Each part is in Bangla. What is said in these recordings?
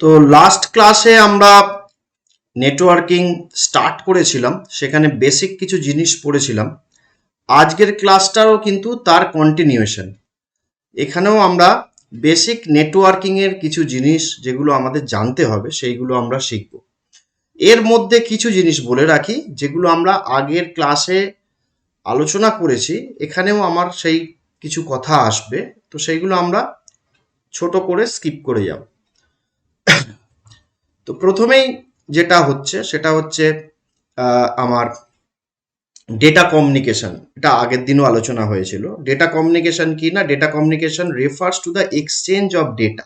তো লাস্ট ক্লাসে আমরা নেটওয়ার্কিং স্টার্ট করেছিলাম, সেখানে বেসিক কিছু জিনিস পড়েছিলাম। আজকের ক্লাসটাও কিন্তু তার কন্টিনিউয়েশন। এখানেও আমরা বেসিক নেটওয়ার্কিং এর কিছু জিনিস যেগুলো আমাদের জানতে হবে সেইগুলো আমরা শিখব। এর মধ্যে কিছু জিনিস বলে রাখি যেগুলো আমরা আগের ক্লাসে আলোচনা করেছি, এখানেও আমার সেই কিছু কথা আসবে, তো সেইগুলো আমরা ছোট করে স্কিপ করে যাব। তো প্রথমেই যেটা হচ্ছে সেটা হচ্ছে আমার ডেটা কমিউনিকেশন। এটা আগের দিনও আলোচনা হয়েছিল। ডেটা কমিউনিকেশন কি না, data communication refers to the exchange of data.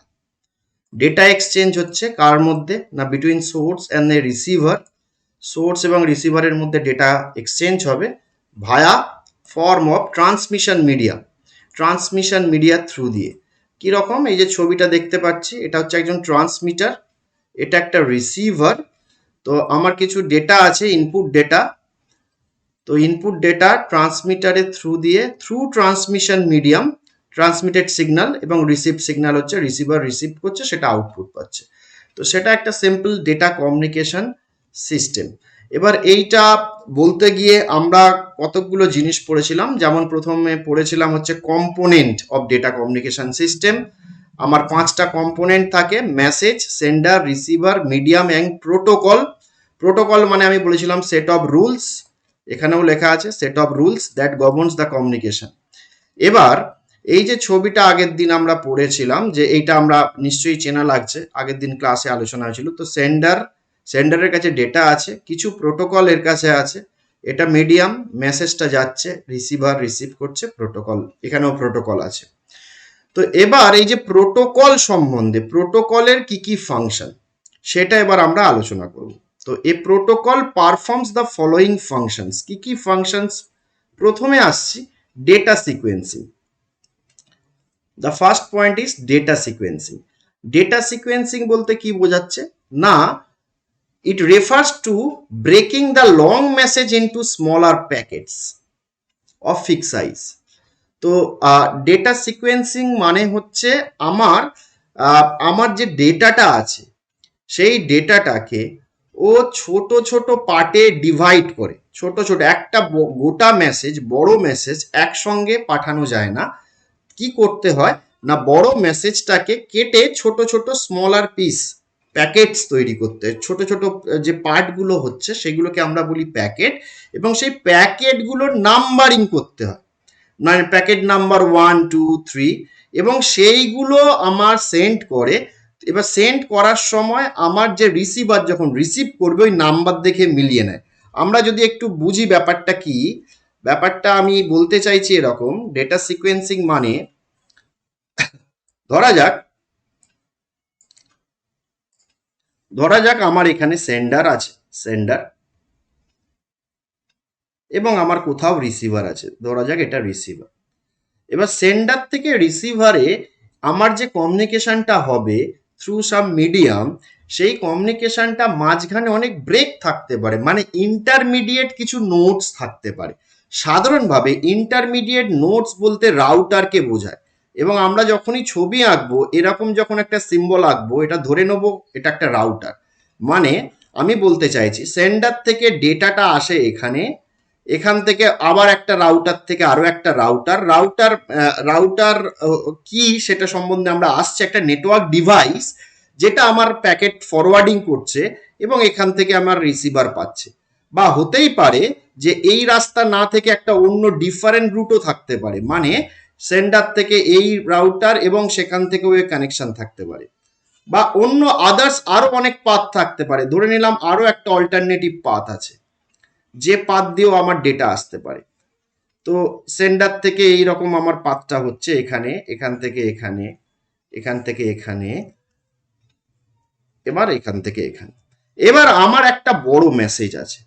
Data exchange হচ্ছে কার মধ্যে না, between source and the receiver. Source এবং রিসিভারের মধ্যে ডেটা এক্সচেঞ্জ হবে via form of transmission media. Transmission media through দিয়ে কীরকম, এই যে ছবিটা দেখতে পাচ্ছি এটা হচ্ছে একজন ট্রান্সমিটার, এটা একটা রিসিভার। তো আমার কিছু ডেটা আছে, ইনপুট ডেটা। তো ইনপুট ডেটা ট্রান্সমিটারের থ্রু দিয়ে, through transmission medium transmitted signal, এবং রিসিভ সিগন্যাল হচ্ছে রিসিভার রিসিভ করছে, সেটা আউটপুট পাচ্ছে। তো সেটা একটা সিম্পল ডেটা কমিউনিকেশন সিস্টেম। এবার এইটা বলতে গিয়ে আমরা কতকগুলো জিনিস পড়েছিলাম, যেমন প্রথমে পড়েছিলাম হচ্ছে component of data communication system. আমার 5টা কম্পোনেন্ট থাকে, message, sender, receiver, medium and protocol. Protocol মানে আমি বলেছিলাম সেট অফ রুলস, এখানেও লেখা আছে set of rules that governs the communication. এবার এই যে ছবিটা আগের দিন আমরা পড়েছিলাম, যে এইটা আমরা নিশ্চয়ই চেনা লাগছে, আগের দিন ক্লাসে আলোচনা হয়েছিল। তো সেন্ডারের কাছে ডেটা আছে, কিছু প্রোটোকল এর কাছে আছে, এটা মিডিয়াম, মেসেজটা যাচ্ছে, রিসিভার রিসিভ করছে, প্রোটোকল, এখানেও প্রোটোকল আছে। তো এবার এই যে প্রোটোকল সম্বন্ধে, প্রোটোকলের কি কি ফাংশন সেটা এবার আমরা আলোচনা করব। তো এ protocol performs the following functions. কি কি ফাংশনস? প্রথমে আসছি data sequencing. The first point is data sequencing. Data sequencing বলতে কি বোঝাচ্ছে না, it refers to breaking the long message into smaller packets of fixed size. তো ডেটা সিকোয়েন্সিং মানে হচ্ছে আমার যে ডেটাটা আছে সেই ডেটাটাকে ও ছোট ছোট পার্টে ডিভাইড করে, ছোট ছোট একটা গোটা মেসেজ, বড় মেসেজ একসঙ্গে পাঠানো যায় না। কি করতে হয় না, বড় মেসেজটাকে কেটে ছোট ছোট স্মলার পিস, প্যাকেটস তৈরি করতে, ছোট ছোট যে পার্টগুলো হচ্ছে সেগুলোকে আমরা বলি প্যাকেট, এবং সেই প্যাকেটগুলোর নাম্বারিং করতে হয়, মানে প্যাকেট নাম্বার 1 2 3, এবং সেইগুলো আমার সেন্ড করে। এবার সেন্ড করার সময় আমার যে রিসিভার যখন রিসিভ করবে ওই নাম্বার দেখে মিলিয়ে নেয়। আমরা যদি একটু বুঝি ব্যাপারটা কি, ব্যাপারটা আমি বলতে চাইছি এরকম, ডেটা সিকোয়েন্সিং মানে ধরা যাক আমার এখানে সেন্ডার আছে, সেন্ডার, এবং আমার কোথাও রিসিভার আছে, ধরা যাক এটা রিসিভার। এবার সেন্ডার থেকে রিসিভারে আমার যে কমিউনিকেশনটা হবে থ্রু সাম মিডিয়াম, সেই কমিউনিকেশনটা মাঝখানে অনেক ব্রেক থাকতে পারে, মানে ইন্টারমিডিয়েট কিছু নোটস থাকতে পারে। সাধারণভাবে ইন্টারমিডিয়েট নোটস বলতে রাউটারকে বোঝায়, এবং আমরা যখনই ছবি আঁকবো এরকম যখন একটা সিম্বল আঁকবো, এটা ধরে নেবো এটা একটা রাউটার। মানে আমি বলতে চাইছি সেন্ডার থেকে ডেটাটা আসে এখানে, এখান থেকে আবার একটা রাউটার থেকে আরো একটা রাউটার কি সেটা সম্বন্ধে আমরা আসছে, একটা নেটওয়ার্ক ডিভাইস যেটা আমার প্যাকেট ফরওয়ার্ডিং করছে, এবং এখান থেকে আমার রিসিভার পাচ্ছে। বা হতেই পারে যে এই রাস্তা না থেকে একটা অন্য ডিফারেন্ট রুটও থাকতে পারে, মানে সেন্ডার থেকে এই রাউটার এবং সেখান থেকে ওই কানেকশন থাকতে পারে, বা অন্য আদার্স আরো অনেক পাথ থাকতে পারে। ধরে নিলাম আরো একটা অল্টারনেটিভ পাথ আছে, যে পাথ দিয়েও আমার ডেটা আসতে পারে। তো সেন্ডার থেকে এইরকম আমার পাথটা হচ্ছে এখানে, এখান থেকে এখানে, এখান থেকে এখানে, এবার এখান থেকে এখানে। এবার আমার একটা বড় মেসেজ আছে,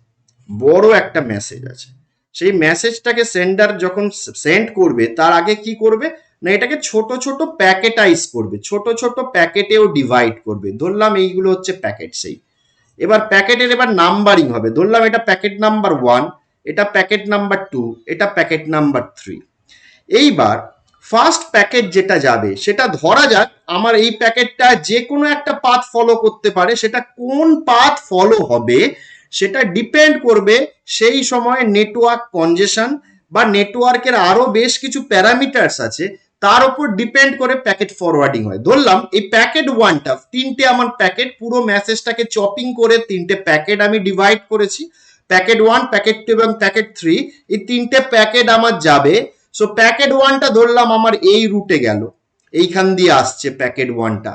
বড় একটা মেসেজ আছে, সেই মেসেজটাকে সেন্ডার যখন সেন্ড করবে তার আগে কি করবে না, এটাকে ছোট ছোট প্যাকেটাইজ করবে, ছোট ছোট প্যাকেটেও ডিভাইড করবে। ধরলাম এইগুলো হচ্ছে প্যাকেট। সেই এবার প্যাকেটের এবার নাম্বারিং হবে, ধরলাম এটা প্যাকেট নাম্বার 1, এটা প্যাকেট নাম্বার 2, এটা প্যাকেট নাম্বার 3। এইবার ফার্স্ট প্যাকেট যেটা যাবে সেটা ধরা যাক আমার এই প্যাকেটটা যে কোনো একটা পাথ ফলো করতে পারে, সেটা কোন পাথ ফলো হবে সেটা ডিপেন্ড করবে সেই সময় নেটওয়ার্ক কনজেশন বা নেটওয়ার্কের আরো বেশ কিছু প্যারামিটার্স আছে, তার উপর ডিপেন্ড করে প্যাকেট ফরওয়ার্ডিং হয়। ধরলাম এই প্যাকেট ওয়ানটা, তিনটে আমার প্যাকেট, পুরো মেসেজটাকে চপিং করে তিনটে প্যাকেট আমি ডিভাইড করেছি, প্যাকেট ওয়ান, প্যাকেট টু এবং প্যাকেট থ্রি, এই তিনটে প্যাকেট আমার যাবে। সো প্যাকেট ওয়ানটা ধরলাম আমার এই রুটে গেল, এইখান দিয়ে আসছে প্যাকেট ওয়ানটা,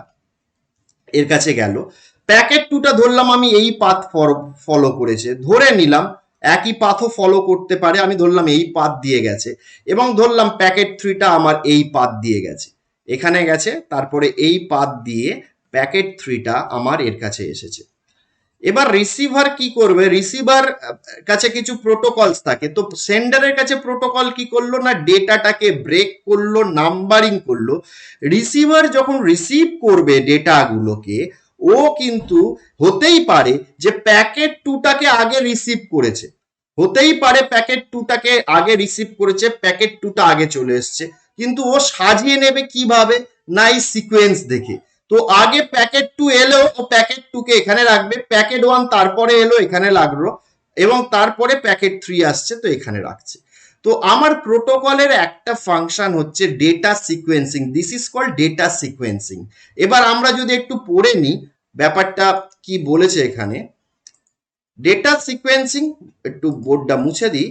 এর কাছে গেল। প্যাকেট টুটা ধরলাম আমি এই পাথ ফলো করেছে, ধরে নিলাম একই পাথও ফলো করতে পারে, আমি ধরলাম এই পাথ দিয়ে গেছে, এবং ধরলাম প্যাকেট থ্রিটা আমার এই পাথ দিয়ে গেছে, এখানে গেছে, তারপরে এই পাথ দিয়ে প্যাকেট থ্রিটা আমার এর কাছে এসেছে। এবার রিসিভার কি করবে, রিসিভার কাছে কিছু প্রোটোকলস থাকে, তো সেন্ডারের কাছে প্রোটোকল কি করলো না ডেটাটাকে ব্রেক করলো, নাম্বারিং করলো। রিসিভার যখন রিসিভ করবে ডেটাগুলোকে, ও কিন্তু হতেই পারে যে প্যাকেট টুটাকে আগে রিসিভ করেছে, হতেই পারে প্যাকেট টুটাকে আগে রিসিভ করেছে, প্যাকেট টুটা আগে চলে এসছে, কিন্তু ও সাজিয়ে নেবে কিভাবে না এই সিকোয়েন্স দেখে। তো আগে প্যাকেট টু এলো, ও প্যাকেট টু কে এখানে রাখবে, প্যাকেট ওয়ান তারপরে এলো এখানে লাগলো, এবং তারপরে প্যাকেট থ্রি আসছে তো এখানে রাখছে। তো আমার প্রোটোকলের একটা ফাংশন হচ্ছে data sequencing, this is called data sequencing. এবার আমরা যদি একটু পড়ে নিই ব্যাপারটা কি বলেছে এখানে। ডেটা সিকোয়েন্সিং, একটু বোর্ডটা মুছে দিই।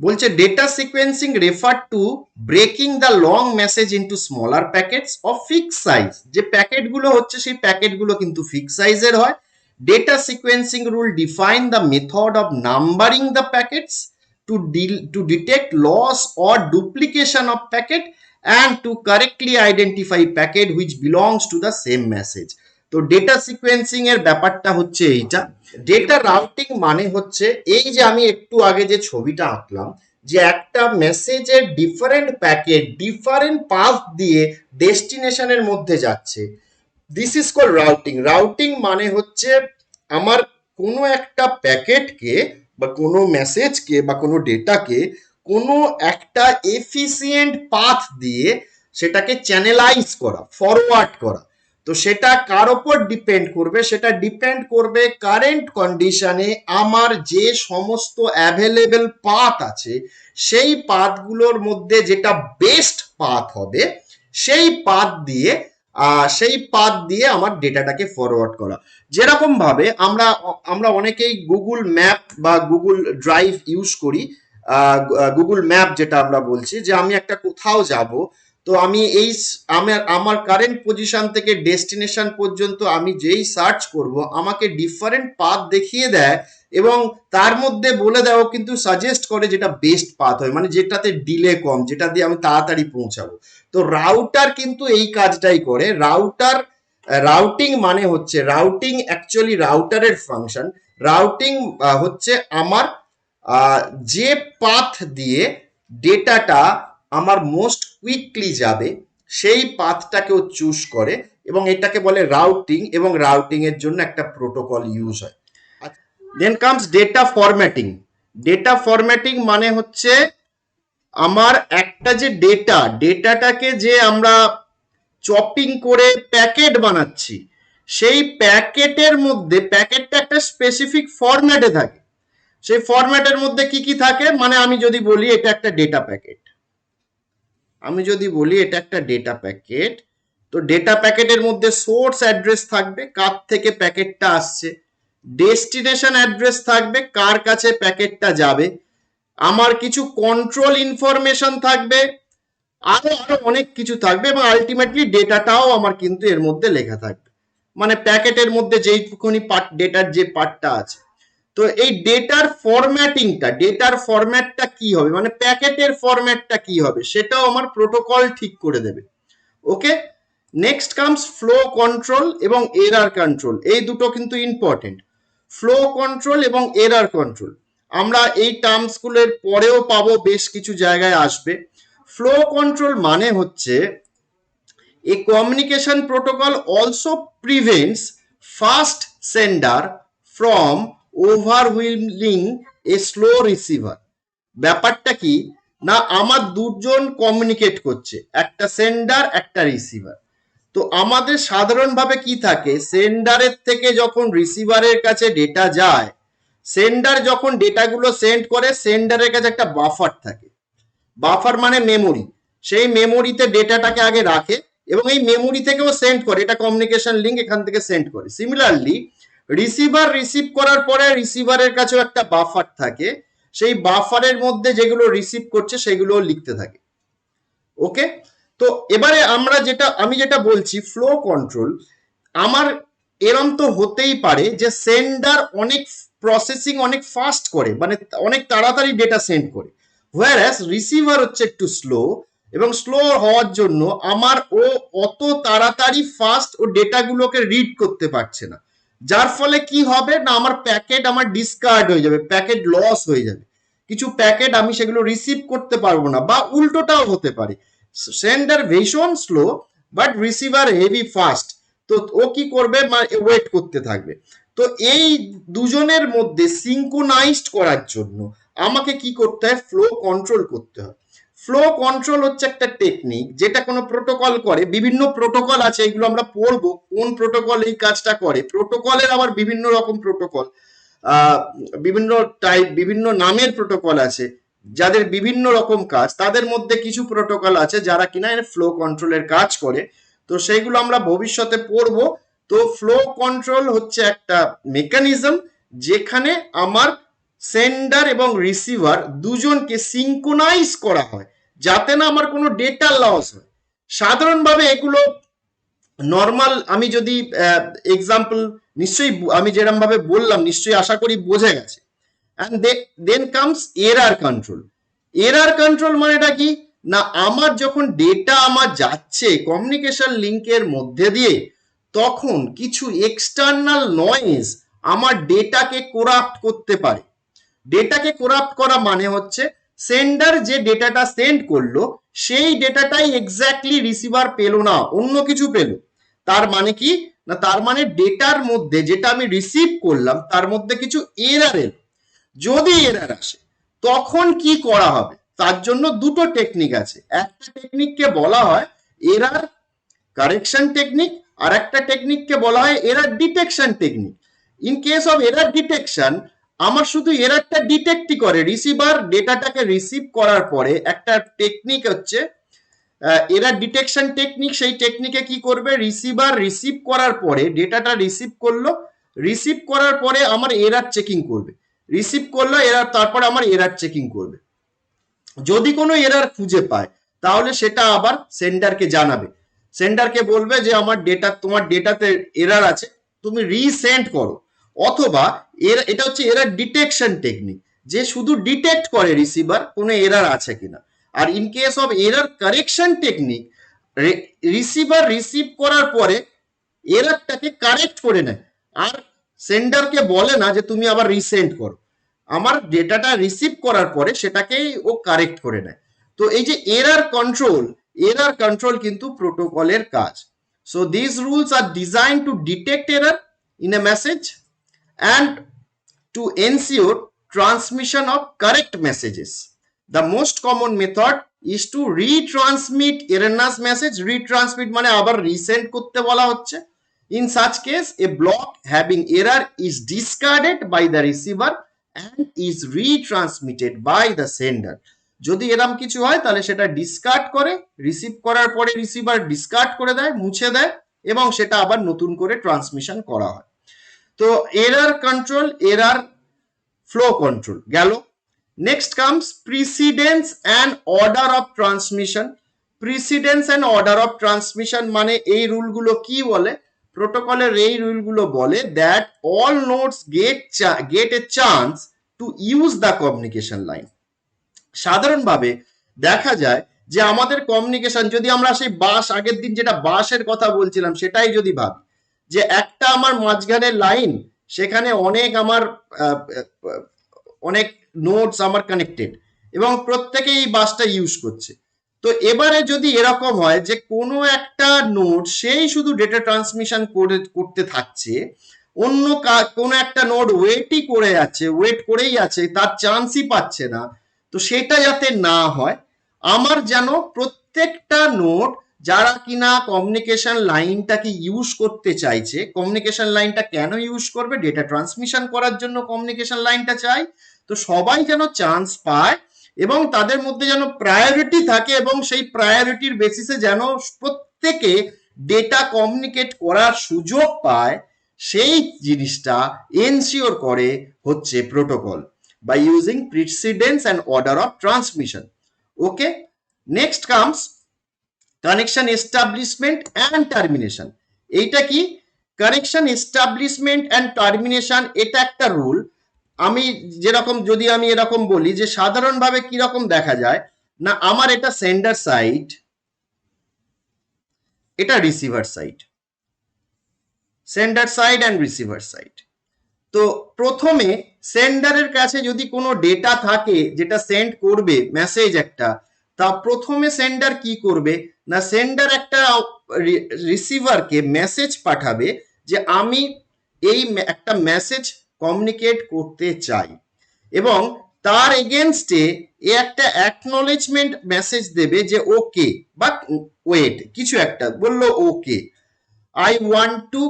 বলছে data sequencing refer to breaking the long message into smaller packets of fix size, যে প্যাকেটগুলো হচ্ছে সেই প্যাকেটগুলো কিন্তু ফিক্স সাইজের হয়। Data sequencing rule define the method of numbering the packets to detect loss or duplication of packet and to correctly identify packet which belongs to the same message. তো ডেটা সিকোয়েন্সিং এর ব্যাপারটা হচ্ছে এইটা। ডেটা রাউটিং মানে হচ্ছে এই যে আমি একটু আগে যে ছবিটা আঁকলাম, যে একটা মেসেজের ডিফারেন্ট প্যাকেট ডিফারেন্ট পাথ দিয়ে ডেস্টিনেশনের মধ্যে যাচ্ছে, this is call routing. Routing মানে হচ্ছে আমার কোনো একটা প্যাকেটকে বা কোনো মেসেজকে বা কোনো ডেটাকে কোনো একটা এফিসিয়েন্ট পাথ দিয়ে সেটাকে চ্যানেলাইজ করা, ফরওয়ার্ড করা। তো সেটা কার ওপর ডিপেন্ড করবে, সেটা ডিপেন্ড করবে কারেন্ট কন্ডিশনে আমার যে সমস্ত অ্যাভেলেবেল পাথ আছে সেই পাথগুলোর মধ্যে যেটা বেস্ট পাথ হবে সেই পাথ দিয়ে আমার ডেটাটাকে ফরওয়ার্ড করা। যেরকম ভাবে আমরা আমরা অনেকেই গুগল ম্যাপ বা গুগল ড্রাইভ ইউজ করি। গুগল ম্যাপ যেটা আমরা বলছি, যে আমি একটা কোথাও যাব, তো আমি এই আমার কারেন্ট পজিশন থেকে ডেস্টিনেশন পর্যন্ত আমি যেই সার্চ করব আমাকে ডিফারেন্ট পাথ দেখিয়ে দেয়, এবং তার মধ্যে বলে দেয়, ও কিন্তু সাজেস্ট করে যেটা বেস্ট পাথ হয়, মানে যেটাতে ডিলে কম, যেটা দিয়ে আমি তাড়াতাড়ি পৌঁছাবো। তো রাউটার কিন্তু এই কাজটাই করে। রাউটিং মানে হচ্ছে, রাউটিং অ্যাকচুয়ালি রাউটারের ফাংশন। রাউটিং হচ্ছে আমার যে পাথ দিয়ে ডেটাটা আমার মোস্ট কুইকলি যাবে সেই পাথটাকেও চুজ করে, এবং এটাকে বলে রাউটিং, এবং রাউটিং এর জন্য একটা প্রোটোকল ইউজ হয়। Then comes data formatting. Data formatting মানে হচ্ছে আমার একটা যে ডেটাটাকে যে আমরা চপিং করে প্যাকেট বানাচ্ছি, সেই প্যাকেটের মধ্যে, প্যাকেটটা একটা স্পেসিফিক ফরম্যাটে থাকে, সেই ফরম্যাটের মধ্যে কি কি থাকে, মানে আমি যদি বলি এটা একটা ডেটা প্যাকেট, আমি যদি বলি এটা একটা ডেটা প্যাকেট, তো ডেটা প্যাকেটের মধ্যে সোর্স অ্যাড্রেস থাকবে, কার থেকে প্যাকেটটা আসছে, ডেস্টিনেশন অ্যাড্রেস থাকবে, কার কাছে প্যাকেটটা যাবে, আমার কিছু কন্ট্রোল ইনফরমেশন থাকবে, আরো আরো অনেক কিছু থাকবে, এবং আলটিমেটলি ডেটাটাও আমার কিন্তু এর মধ্যে লেখা থাকবে, মানে প্যাকেটের মধ্যে যেইটুকুনি পার্ট, ডেটার যে পার্টটা আছে। তো এই ডেটার ফরম্যাটটা কি হবে, মানে প্যাকেটের ফরম্যাটটা কি হবে, সেটাও আমার প্রোটোকল ঠিক করে দেবে। ওকে, নেক্সট কামস ফ্লো কন্ট্রোল এবং এরার কন্ট্রোল, এই দুটো কিন্তু ইম্পর্টেন্ট। ফ্লো কন্ট্রোল এবং এরার কন্ট্রোল আমরা এই টার্মসগুলোর পরেও পাবো, বেশ কিছু জায়গায় আসবে। ফ্লো কন্ট্রোল মানে হচ্ছে a communication protocol also prevents fast sender from overwhelming a slow receiver. ব্যাপারটা কি না, আমার দুজন কমিউনিকেট করছে, একটা সেন্ডার একটা রিসিভার। তো আমাদের সাধারণভাবে কি থাকে, সেন্ডারের থেকে যখন রিসিভারের কাছে ডেটা যায়, সেন্ডার যখন ডেটাগুলো সেন্ড করে, সেন্ডারের কাছে একটা বাফার থাকে। বাফার মানে মেমোরি। সেই মেমোরিতে ডেটাটাকে আগে রাখে এবং এই মেমোরি থেকেও সেন্ড করে, এটা কমিউনিকেশন লিঙ্ক, এখান থেকে সেন্ড করে। সিমিলারলি রিসিভার রিসিভ করার পরে রিসিভারের কাছেও একটা বাফার থাকে, সেই বাফারের মধ্যে যেগুলো রিসিভ করছে সেগুলো লিখতে থাকে। ওকে, তো এবারে আমি যেটা বলছি ফ্লো কন্ট্রোল, আমার এরম তো হতেই পারে যে সেন্ডার অনেক প্রসেসিং অনেক ফাস্ট করে, মানে অনেক তাড়াতাড়ি ডেটা সেন্ড করে, হোয়ারাস রিসিভার হচ্ছে একটু স্লো, এবং স্লো হওয়ার জন্য ও অত তাড়াতাড়ি ফাস্ট ও ডেটাগুলোকে রিড করতে পারছে না। যার ফলে কি হবে না, আমার প্যাকেট আমার ডিসকার্ড হয়ে যাবে, প্যাকেট লস হয়ে যাবে, কিছু প্যাকেট আমি সেগুলো রিসিভ করতে পারবো না, বা উল্টোটাও হতে পারে, সেন্ডার ভীষণ slow but receiver heavy fast. তো ও কি করবে, ওয়েট করতে থাকবে। তো এই দুজনের মধ্যে সিঙ্ক্রোনাইজড করার জন্য আমাকে কি করতে হয়, ফ্লো কন্ট্রোল করতে হয়। ফ্লো কন্ট্রোল হচ্ছে একটা টেকনিক যেটা কোনো প্রোটোকল করে, বিভিন্ন প্রোটোকল আছে, এগুলো আমরা পড়বো কোন প্রোটোকল এই কাজটা করে। প্রোটোকলের আবার বিভিন্ন রকম প্রোটোকল, বিভিন্ন টাইপ, বিভিন্ন নামের প্রোটোকল আছে যাদের বিভিন্ন রকম কাজ। তাদের মধ্যে কিছু প্রোটোকল আছে যারা কিনা ফ্লো কন্ট্রোলের কাজ করে, তো সেইগুলো আমরা ভবিষ্যতে পড়বো। তো ফ্লো কন্ট্রোল হচ্ছে একটা মেকানিজম যেখানে আমার সেন্ডার এবং রিসিভার দুজনকে সিঙ্ক্রোনাইজ করা হয় যাতে না আমার কোনো ডেটা লস হয়। সাধারণভাবে এগুলো নর্মাল, আমি যদি এক্সাম্পল, নিশ্চয়ই আমি যেরকম ভাবে বললাম নিশ্চয়ই আশা করি বোঝা গেছে। And then comes error control. Error control মানেটা কি না, আমার যখন ডেটা আমার যাচ্ছে কমিউনিকেশন লিঙ্কের মধ্যে দিয়ে, তখন কিছু এক্সটার্নাল নয়েজ আমার ডেটাকে কোরাপ্ট করতে পারে। ডেটাকে কোরাপ্ট করা মানে হচ্ছে সেন্ডার যে ডেটাটা সেন্ড করলো সেই ডেটাটাই এক্স্যাক্টলি রিসিভার পেলো না, অন্য কিছু পেলো। তার মানে কি না, তার মানে ডেটার মধ্যে যেটা আমি রিসিভ করলাম তার মধ্যে কিছু এরার এলো। যদি এরার আসে তখন কি করা হবে, তার জন্য দুটো টেকনিক আছে। একটা টেকনিককে বলা হয় এরার কারেকশন টেকনিক, আর একটা টেকনিককে বলা হয় error detection technique. In case of error detection, আমার শুধু এরারটা ডিটেক্টই করে, রিসিভার ডেটাটাকে রিসিভ করার পরে একটা টেকনিক হচ্ছে এরার ডিটেকশন টেকনিক। সেই টেকনিকে কি করবে, রিসিভার রিসিভ করার পরে ডেটাটা রিসিভ করলো, রিসিভ করার পরে আমার এরার চেকিং করবে, রিসিভ করলো এরার, তারপরে আমার এরার চেকিং করবে। যদি কোনো এরার খুঁজে পায় তাহলে সেটা আবার সেন্ডারকে জানাবে, সেন্ডারকে বলবে যে আমার ডেটা, তোমার ডেটাতে এরার আছে, তুমি রিসেন্ড করো। অথবা এটা হচ্ছে এরার ডিটেকশন টেকনিক, যে শুধু ডিটেক্ট করে রিসিভার কোনো এরার আছে কিনা। আর in case of error correction technique, receiver receive করার পরে এরারটাকে কারেক্ট করে নেয়, আর সেন্ডারকে বলে না যে তুমি আবার রিসেন্ড করো, আমার ডেটাটা রিসিভ করার পরে সেটাকেই ও কারেক্ট করে নেয়। তো এই যে এরার কন্ট্রোল কিন্তু প্রোটোকলের কাজ। So this rules are design to detect error in a message and to ensure transmission of correct messages. The most common method is to retransmit erroneous message. Retransmit মানে আবার রিসেন্ড করতে বলা হচ্ছে। In such case, a block having error is discarded by the receiver and is retransmitted by the sender. যদি এরম কিছু হয় তাহলে সেটা ডিসকার্ড করে, রিসিভ করার পরে রিসিভার ডিসকার্ড করে দেয়, মুছে দেয়, এবং সেটা আবার নতুন করে ট্রান্সমিশন করা হয়। তো error control, error flow control গেল। Next comes precedence and order of transmission. Precedence and order of transmission মানে এই রুলগুলো কি বলে, প্রোটোকলের এই রুলগুলো বলে that all nodes get a chance to use the communication line. সাধারণভাবে দেখা যায় যে আমাদের কমিউনিকেশন, যদি আমরা সেই আগের দিন যেটা বাসের কথা বলছিলাম সেটাই যদি ভাবি, যে একটা আমার মাঝখানের লাইন, সেখানে অনেক নোডস আমার কানেক্টেড, এবং প্রত্যেকে এই বাসটা ইউজ করছে। তো এবারে যদি এরকম হয় যে কোনো একটা নোড সেই শুধু ডেটা ট্রান্সমিশন করতে থাকছে, অন্য কোনো একটা নোড ওয়েট করেই আছে, তার চান্সই পাচ্ছে না। তো সেটা যাতে না হয়, আমার যেন প্রত্যেকটা নোড যারা কিনা কমিউনিকেশন লাইনটাকে ইউজ করতে চাইছে, কমিউনিকেশন লাইনটা কেন ইউজ করবে, ডেটা ট্রান্সমিশন করার জন্য কমিউনিকেশন লাইনটা চাই, তো সবাই যেন চান্স পায় এবং তাদের মধ্যে যেন প্রায়োরিটি থাকে এবং সেই প্রায়োরিটির বেসিসে যেন প্রত্যেকে ডেটা কমিউনিকেট করার সুযোগ পায়, সেই জিনিসটা এনশিওর করে হচ্ছে protocol by using precedence and order of transmission. Okay, next comes connection establishment and termination. এইটা কি? কানেকশন এস্টাবলিশমেন্ট অ্যান্ড টার্মিনেশন, এটা একটা রুল। আমি যেরকম, যদি আমি এরকম বলি যে সাধারণভাবে কিরকম দেখা যায় না, আমার এটা সেন্ডার সাইড, এটা receiver side, sender side and receiver side. তো প্রথমে সেন্ডারের কাছে যদি কোনো ডেটা থাকে যেটা সেন্ড করবে মেসেজ একটা, তা প্রথমে সেন্ডার কি করবে না, সেন্ডার একটা রিসিভারকে মেসেজ পাঠাবে যে আমি এই একটা মেসেজ কমিউনিকেট করতে চাই, এবং তার এগেনস্টে এ একটা অ্যাকনলেজমেন্ট মেসেজ দেবে যে ওকে বা ওয়েট, কিছু একটা বললো okay, I want to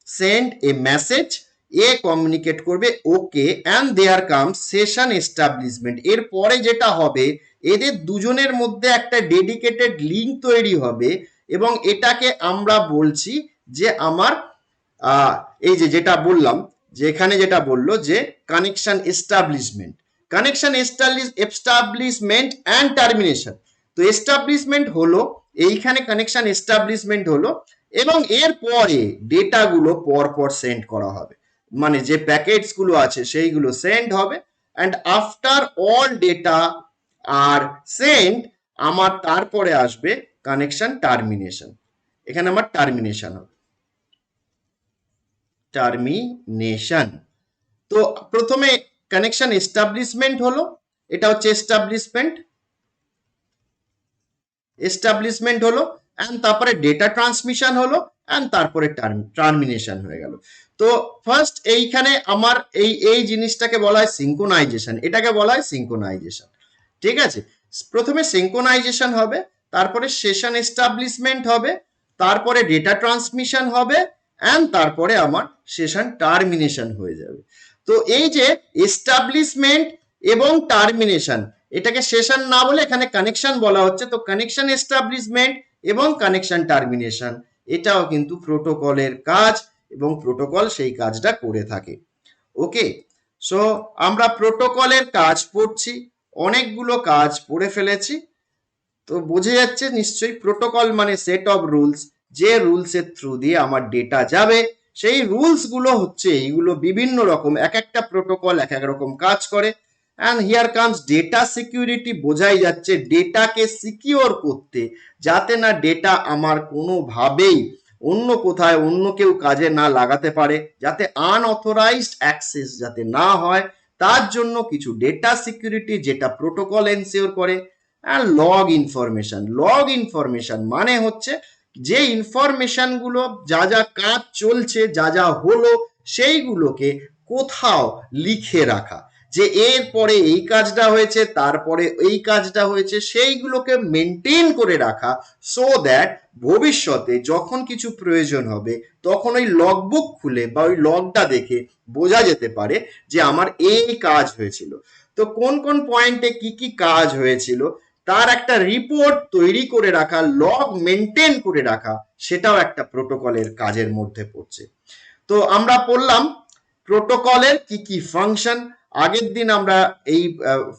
send a message, এ কমিউনিকেট করবে okay, and there come session establishment. এরপরে যেটা হবে, এদের দুজনের মধ্যে একটা ডেডিকেটেড লিঙ্ক তৈরি হবে এবং এটাকে আমরা বলছি যে আমার এই যে যেটা বললাম, যে এখানে যেটা বললো যে connection establishment, connection establishment and termination. তো এস্টাবলিশমেন্ট হলো এইখানে, কানেকশন এস্টাবলিশমেন্ট হলো, এবং এর পরে ডেটাগুলো পরপর সেন্ড করা হবে, মানে যে প্যাকেটস গুলো আছে সেইগুলো সেন্ড হবে, and after all data are send, আমার তারপরে আসবে কানেকশন টার্মিনেশন। এখানে আমার টার্মিনেশন হবে, টার্মিনেশন। তো প্রথমে কানেকশন এস্টাবলিশমেন্ট হলো, এটা হচ্ছে এস্টাবলিশমেন্ট হলো, অ্যান্ড তারপরে ডেটা ট্রান্সমিশন হলো, অ্যান্ড তারপরে টার্মিনেশন হয়ে গেল। তো ফার্স্ট এইখানে আমার এই জিনিসটাকে বলা হয় সিঙ্ক্রোনাইজেশন, এটাকে বলা হয় সিঙ্ক্রোনাইজেশন। ঠিক আছে, প্রথমে সিঙ্ক্রোনাইজেশন হবে, তারপরে সেশন এস্টাবলিশমেন্ট হবে, তারপরে ডেটা ট্রান্সমিশন হবে, অ্যান্ড তারপরে আমার সেশন টার্মিনেশন হয়ে যাবে। তো এই যে এস্টাবলিশমেন্ট এবং টার্মিনেশন, এটাকে সেশন না বলে এখানে কানেকশন বলা হচ্ছে। তো কানেকশন এস্টাবলিশমেন্ট এবং কানেকশন টার্মিনেশন, এটাও কিন্তু প্রোটোকলের কাজ এবং প্রোটোকল সেই কাজটা করে থাকে। ওকে, সো আমরা প্রোটোকলের কাজ পড়ছি, অনেকগুলো কাজ পড়ে ফেলেছি। তো বোঝা যাচ্ছে নিশ্চয়ই প্রোটোকল মানে সেট অফ রুলস, যে রুলসের থ্রু দিয়ে আমার ডেটা যাবে, সেই রুলস গুলো হচ্ছে এইগুলো, বিভিন্ন রকম, এক একটা প্রোটোকল এক এক রকম কাজ করে। And here comes data security, বোঝাই যাচ্ছে ডেটাকে সিকিউর করতে, যাতে না ডেটা আমার কোনোভাবেই অন্য কোথায় অন্য কেউ কাজে না লাগাতে পারে, যাতে আনঅথরাইজড অ্যাক্সেস যাতে না হয়, তার জন্য কিছু ডেটা সিকিউরিটি যেটা প্রোটোকল এনশিওর করে। আর লগ ইনফরমেশন মানে হচ্ছে যে ইনফরমেশন গুলো, যা যা কাজ চলছে, যা যা হলো, সেইগুলোকে কোথাও লিখে রাখা, যে এর পরে এই কাজটা হয়েছে, তারপরে এই কাজটা হয়েছে, সেইগুলোকে মেনটেন করে রাখা, সো দ্যাট ভবিষ্যতে যখন কিছু প্রয়োজন হবে তখন ওই লগবুক খুলে বা ওই লগটা দেখে বোঝা যেতে পারে যে আমার এই কাজ হয়েছিল। তো কোন কোন পয়েন্টে কি কি কাজ হয়েছিল তার একটা রিপোর্ট তৈরি করে রাখা, লগ মেনটেন করে রাখা, সেটাও একটা প্রোটোকলের কাজের মধ্যে পড়ছে। তো আমরা পড়লাম প্রোটোকলের কি কি ফাংশন। আগের দিন আমরা এই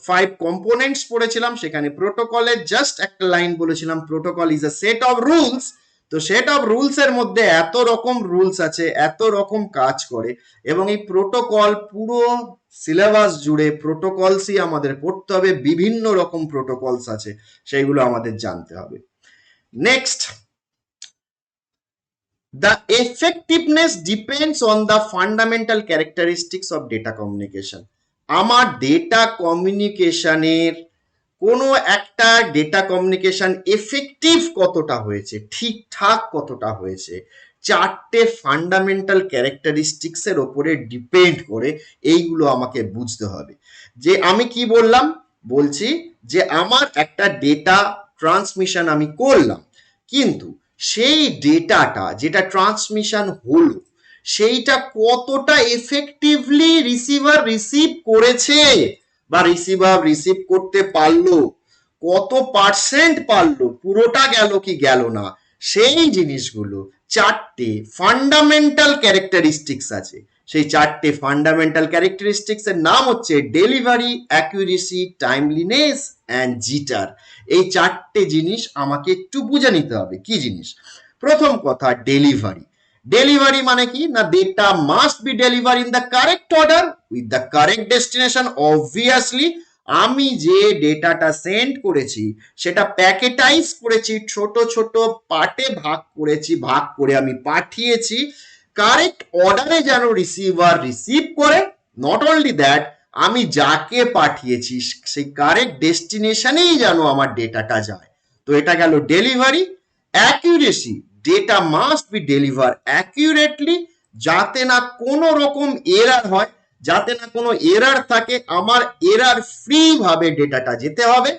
5 কম্পোনেন্টস পড়েছিলাম, সেখানে প্রোটোকলের জাস্ট একটা লাইন বলেছিলাম, protocol is a set of rules. তো সেট অফ রুলস এর মধ্যে এত রকম রুলস আছে, এত রকম কাজ করে, এবং এই প্রোটোকল পুরো সিলেবাস জুড়ে প্রোটোকলসই আমাদের পড়তে হবে, বিভিন্ন রকম প্রোটোকলস আছে, সেইগুলো আমাদের জানতে হবে। Next, the effectiveness depends on the fundamental characteristics of data communication. আমার ডেটা কমিউনিকেশনের কোনো একটা ডেটা কমিউনিকেশন এফেক্টিভ কতটা হয়েছে, ঠিকঠাক কতটা হয়েছে, চারটে ফান্ডামেন্টাল ক্যারেক্টারিস্টিক্সের ওপরে ডিপেন্ড করে, এইগুলো আমাকে বুঝতে হবে। যে আমি কি বললাম, বলছি যে আমার একটা ডেটা ট্রান্সমিশন আমি করলাম, কিন্তু সেই ডেটাটা যেটা ট্রান্সমিশন হলো সেইটা কতটা এফেক্টিভলি রিসিভার রিসিভ করেছে বা রিসিভার রিসিভ করতে পারলো, কত পার্সেন্ট পারলো, পুরোটা গেল কি গেল না, সেই জিনিসগুলো চারটে ফান্ডামেন্টাল ক্যারেক্টারিস্টিক্স আছে। সেই চারটে ফান্ডামেন্টাল ক্যারেক্টারিস্টিক্স এর নাম হচ্ছে delivery, accuracy, timeliness and jitter. এই চারটে জিনিস আমাকে একটু বুঝে নিতে হবে। কি জিনিস? প্রথম কথা, ডেলিভারি। ডেলিভারি মানে কি না, data must be deliver in the correct order with the correct destination. Obviously আমি যে ডেটাটা সেন্ড করেছি সেটা প্যাকেটাইজ করেছি, ছোট ছোট পার্টে ভাগ করেছি, ভাগ করে আমি পাঠিয়েছি, কারেক্ট অর্ডারে যেন রিসিভার রিসিভ করে। নট অনলি দ্যাট, আমি যাকে পাঠিয়েছি সেই কারেক্ট ডেস্টিনেশনেই যেন আমার ডেটাটা যায়। তো এটা গেল delivery. Accuracy, data must be deliver accurately, যাতে না কোনো রকম এরার হয়, যাতে না কোনো এরার থাকে, আমার এরার ফ্রি ভাবে ডেটাটা যেতে হবে।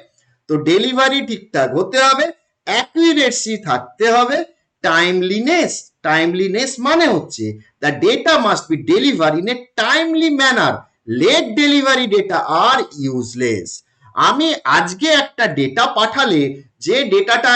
তো ডেলিভারি ঠিকঠাক হতে হবে, অ্যাকুরেসি থাকতে হবে, টাইমলিনেস। টাইমলিনেস মানে হচ্ছে the data must be deliver in a timely manner. Late delivery data are useless. আমি আজকে একটা ডেটা পাঠালে যে ডেটাটা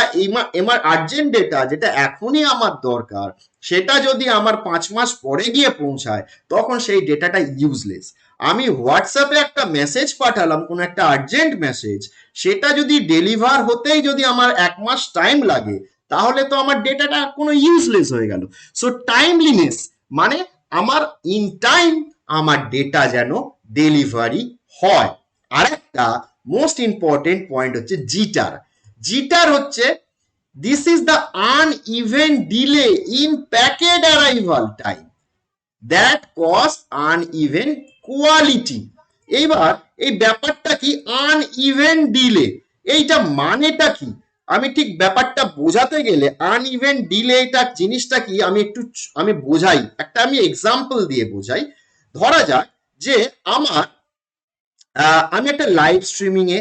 আমার আর্জেন্ট ডেটা, যেটা এখনই আমার দরকার, সেটা যদি আমার 5 মাস পরে গিয়ে পৌঁছায় তখন সেই ডেটাটা ইউজলেস। আমি হোয়াটসঅ্যাপে একটা মেসেজ পাঠালাম, কোনো একটা আর্জেন্ট মেসেজ, সেটা যদি ডেলিভার হতেই যদি আমার 1 মাস টাইম লাগে, তাহলে তো আমার ডেটাটা কোনো ইউজলেস হয়ে গেল। সো টাইমলিনেস মানে আমার ইন টাইম আমার ডেটা যেন ডেলিভারি হয়। আর একটা মোস্ট ইম্পর্টেন্ট পয়েন্ট হচ্ছে জিটার। জিটার হচ্ছে this is the uneven delay in packet arrival time that cause uneven quality. এইবার এই ব্যাপারটা কি আনইভেন ডিলে, এইটা মানেটা কি? আমি ঠিক ব্যাপারটা বোঝাতে গেলে আনইভেন ডিলে এটা জিনিসটা কি আমি বোঝাই, একটা আমি এক্সাম্পল দিয়ে বোঝাই। ধরা যাক যে আমি একটা লাইভ স্ট্রিমিং এ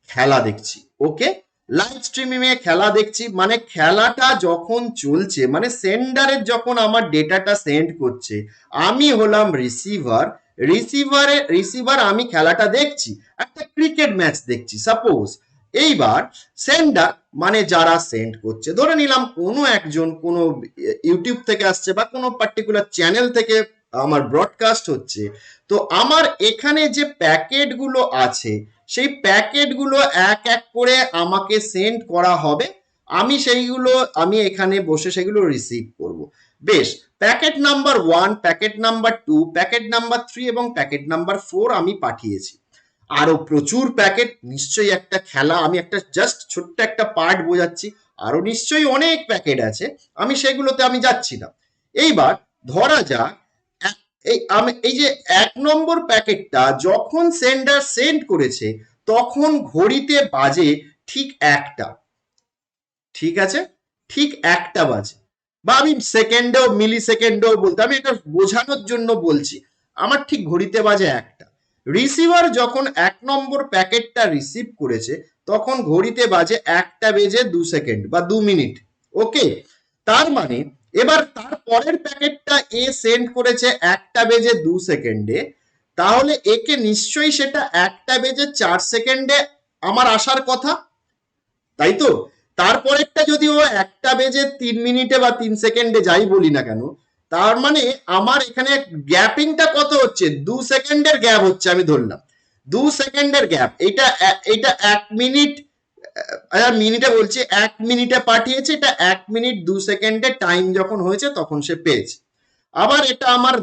খেলা দেখছি। ওকে, লাইভ স্ট্রিমিং এ খেলা দেখছি মানে খেলাটা যখন চলছে, মানে সেন্ডারের যখন আমার ডেটাটা সেন্ড করছে, আমি হলাম রিসিভার। রিসিভার আমি খেলাটা দেখছি, একটা ক্রিকেট ম্যাচ দেখছি সাপোজ। এইবার সেন্ডার মানে যারা সেন্ড করছে, ধরে নিলাম কোনো একজন কোনো ইউটিউব থেকে আসছে বা কোনো পার্টিকুলার চ্যানেল থেকে আমার ব্রডকাস্ট হচ্ছে। তো আমার এখানে যে প্যাকেটগুলো আছে সেই প্যাকেটগুলো এক এক করে আমাকে সেন্ড করা হবে, আমি এখানে বসে সেগুলো রিসিভ করব। বেশ, packet number 1, packet number 2, packet number 3 এবং প্যাকেট নাম্বার 4 আমি পাঠিয়েছি। আরো প্রচুর প্যাকেট, নিশ্চয়ই একটা খেলা, আমি একটা জাস্ট ছোট্ট একটা পার্ট বোঝাচ্ছি, আরো নিশ্চয়ই অনেক প্যাকেট আছে, আমি সেগুলোতে আমি যাচ্ছি না। এইবার ধরা যাক এই যে 1 নম্বর প্যাকেটটা যখন সেন্ডার সেন্ড করেছে তখন ঘড়িতে বাজে ঠিক 1টা। ঠিক আছে, ঠিক 1টা বাজে, বা আমি সেকেন্ডেও মিলি সেকেন্ডেও বলতে, আমি এটা বোঝানোর জন্য বলছি, আমার ঠিক ঘড়িতে বাজে 1টা। রিসিভার যখন 1 নম্বর প্যাকেটটা রিসিভ করেছে তখন ঘড়িতে বাজে 1টা বেজে 2 সেকেন্ড বা 2 মিনিট। ওকে, তার মানে এবার তার পরের প্যাকেটটা এ সেন্ড করেছে 1টা বেজে 2 সেকেন্ডে, তাহলে একে নিশ্চয়ই সেটা 1টা বেজে 4 সেকেন্ডে আমার আসার কথা, তাই তো? তারপরেরটা যদি ও 1টা বেজে 3 মিনিটে বা 3 সেকেন্ডে যাই বলি না কেন, তার মানে আমার এখানে গ্যাপিংটা কত হচ্ছে? 2 সেকেন্ডের গ্যাপ হচ্ছে, আমি ধরলাম 2 সেকেন্ডের গ্যাপ। এটা 1 মিনিট, মিনিটে বলছি, 1 মিনিটে পাঠিয়েছে, এটা 1 মিনিট 2 সেকেন্ডে টাইম যখন হয়েছে তখন সে পেয়েছে। আবার এটা আমার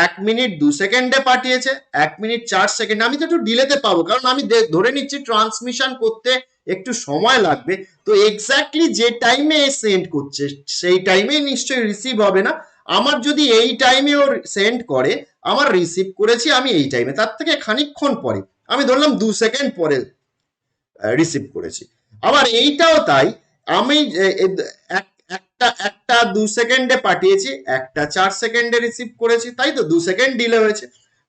1 মিনিট 2 সেকেন্ডে পাঠিয়েছে, 1 মিনিট 4 সেকেন্ড, আমি তো একটু ডিলেতে পাবো কারণ আমি ধরে নিচ্ছি ট্রান্সমিশন করতে একটু সময় লাগবে। তো এক্স্যাক্টলি যে টাইমে সেন্ড করছে সেই টাইমে নিশ্চয়ই রিসিভ হবে না। আমার যদি এই টাইমে ও সেন্ড করে, আমার রিসিভ করেছি আমি এই টাইমে, তার থেকে খানিকক্ষণ পরে, আমি ধরলাম 2 সেকেন্ড পরে রিসিভ করেছি। আবার এইটাও তাই, আমি একটা একটা 2 সেকেন্ডে পাঠিয়েছি, একটা 4 সেকেন্ডে রিসিভ করেছি, তাই তো 2 সেকেন্ড ডিলে হয়েছে।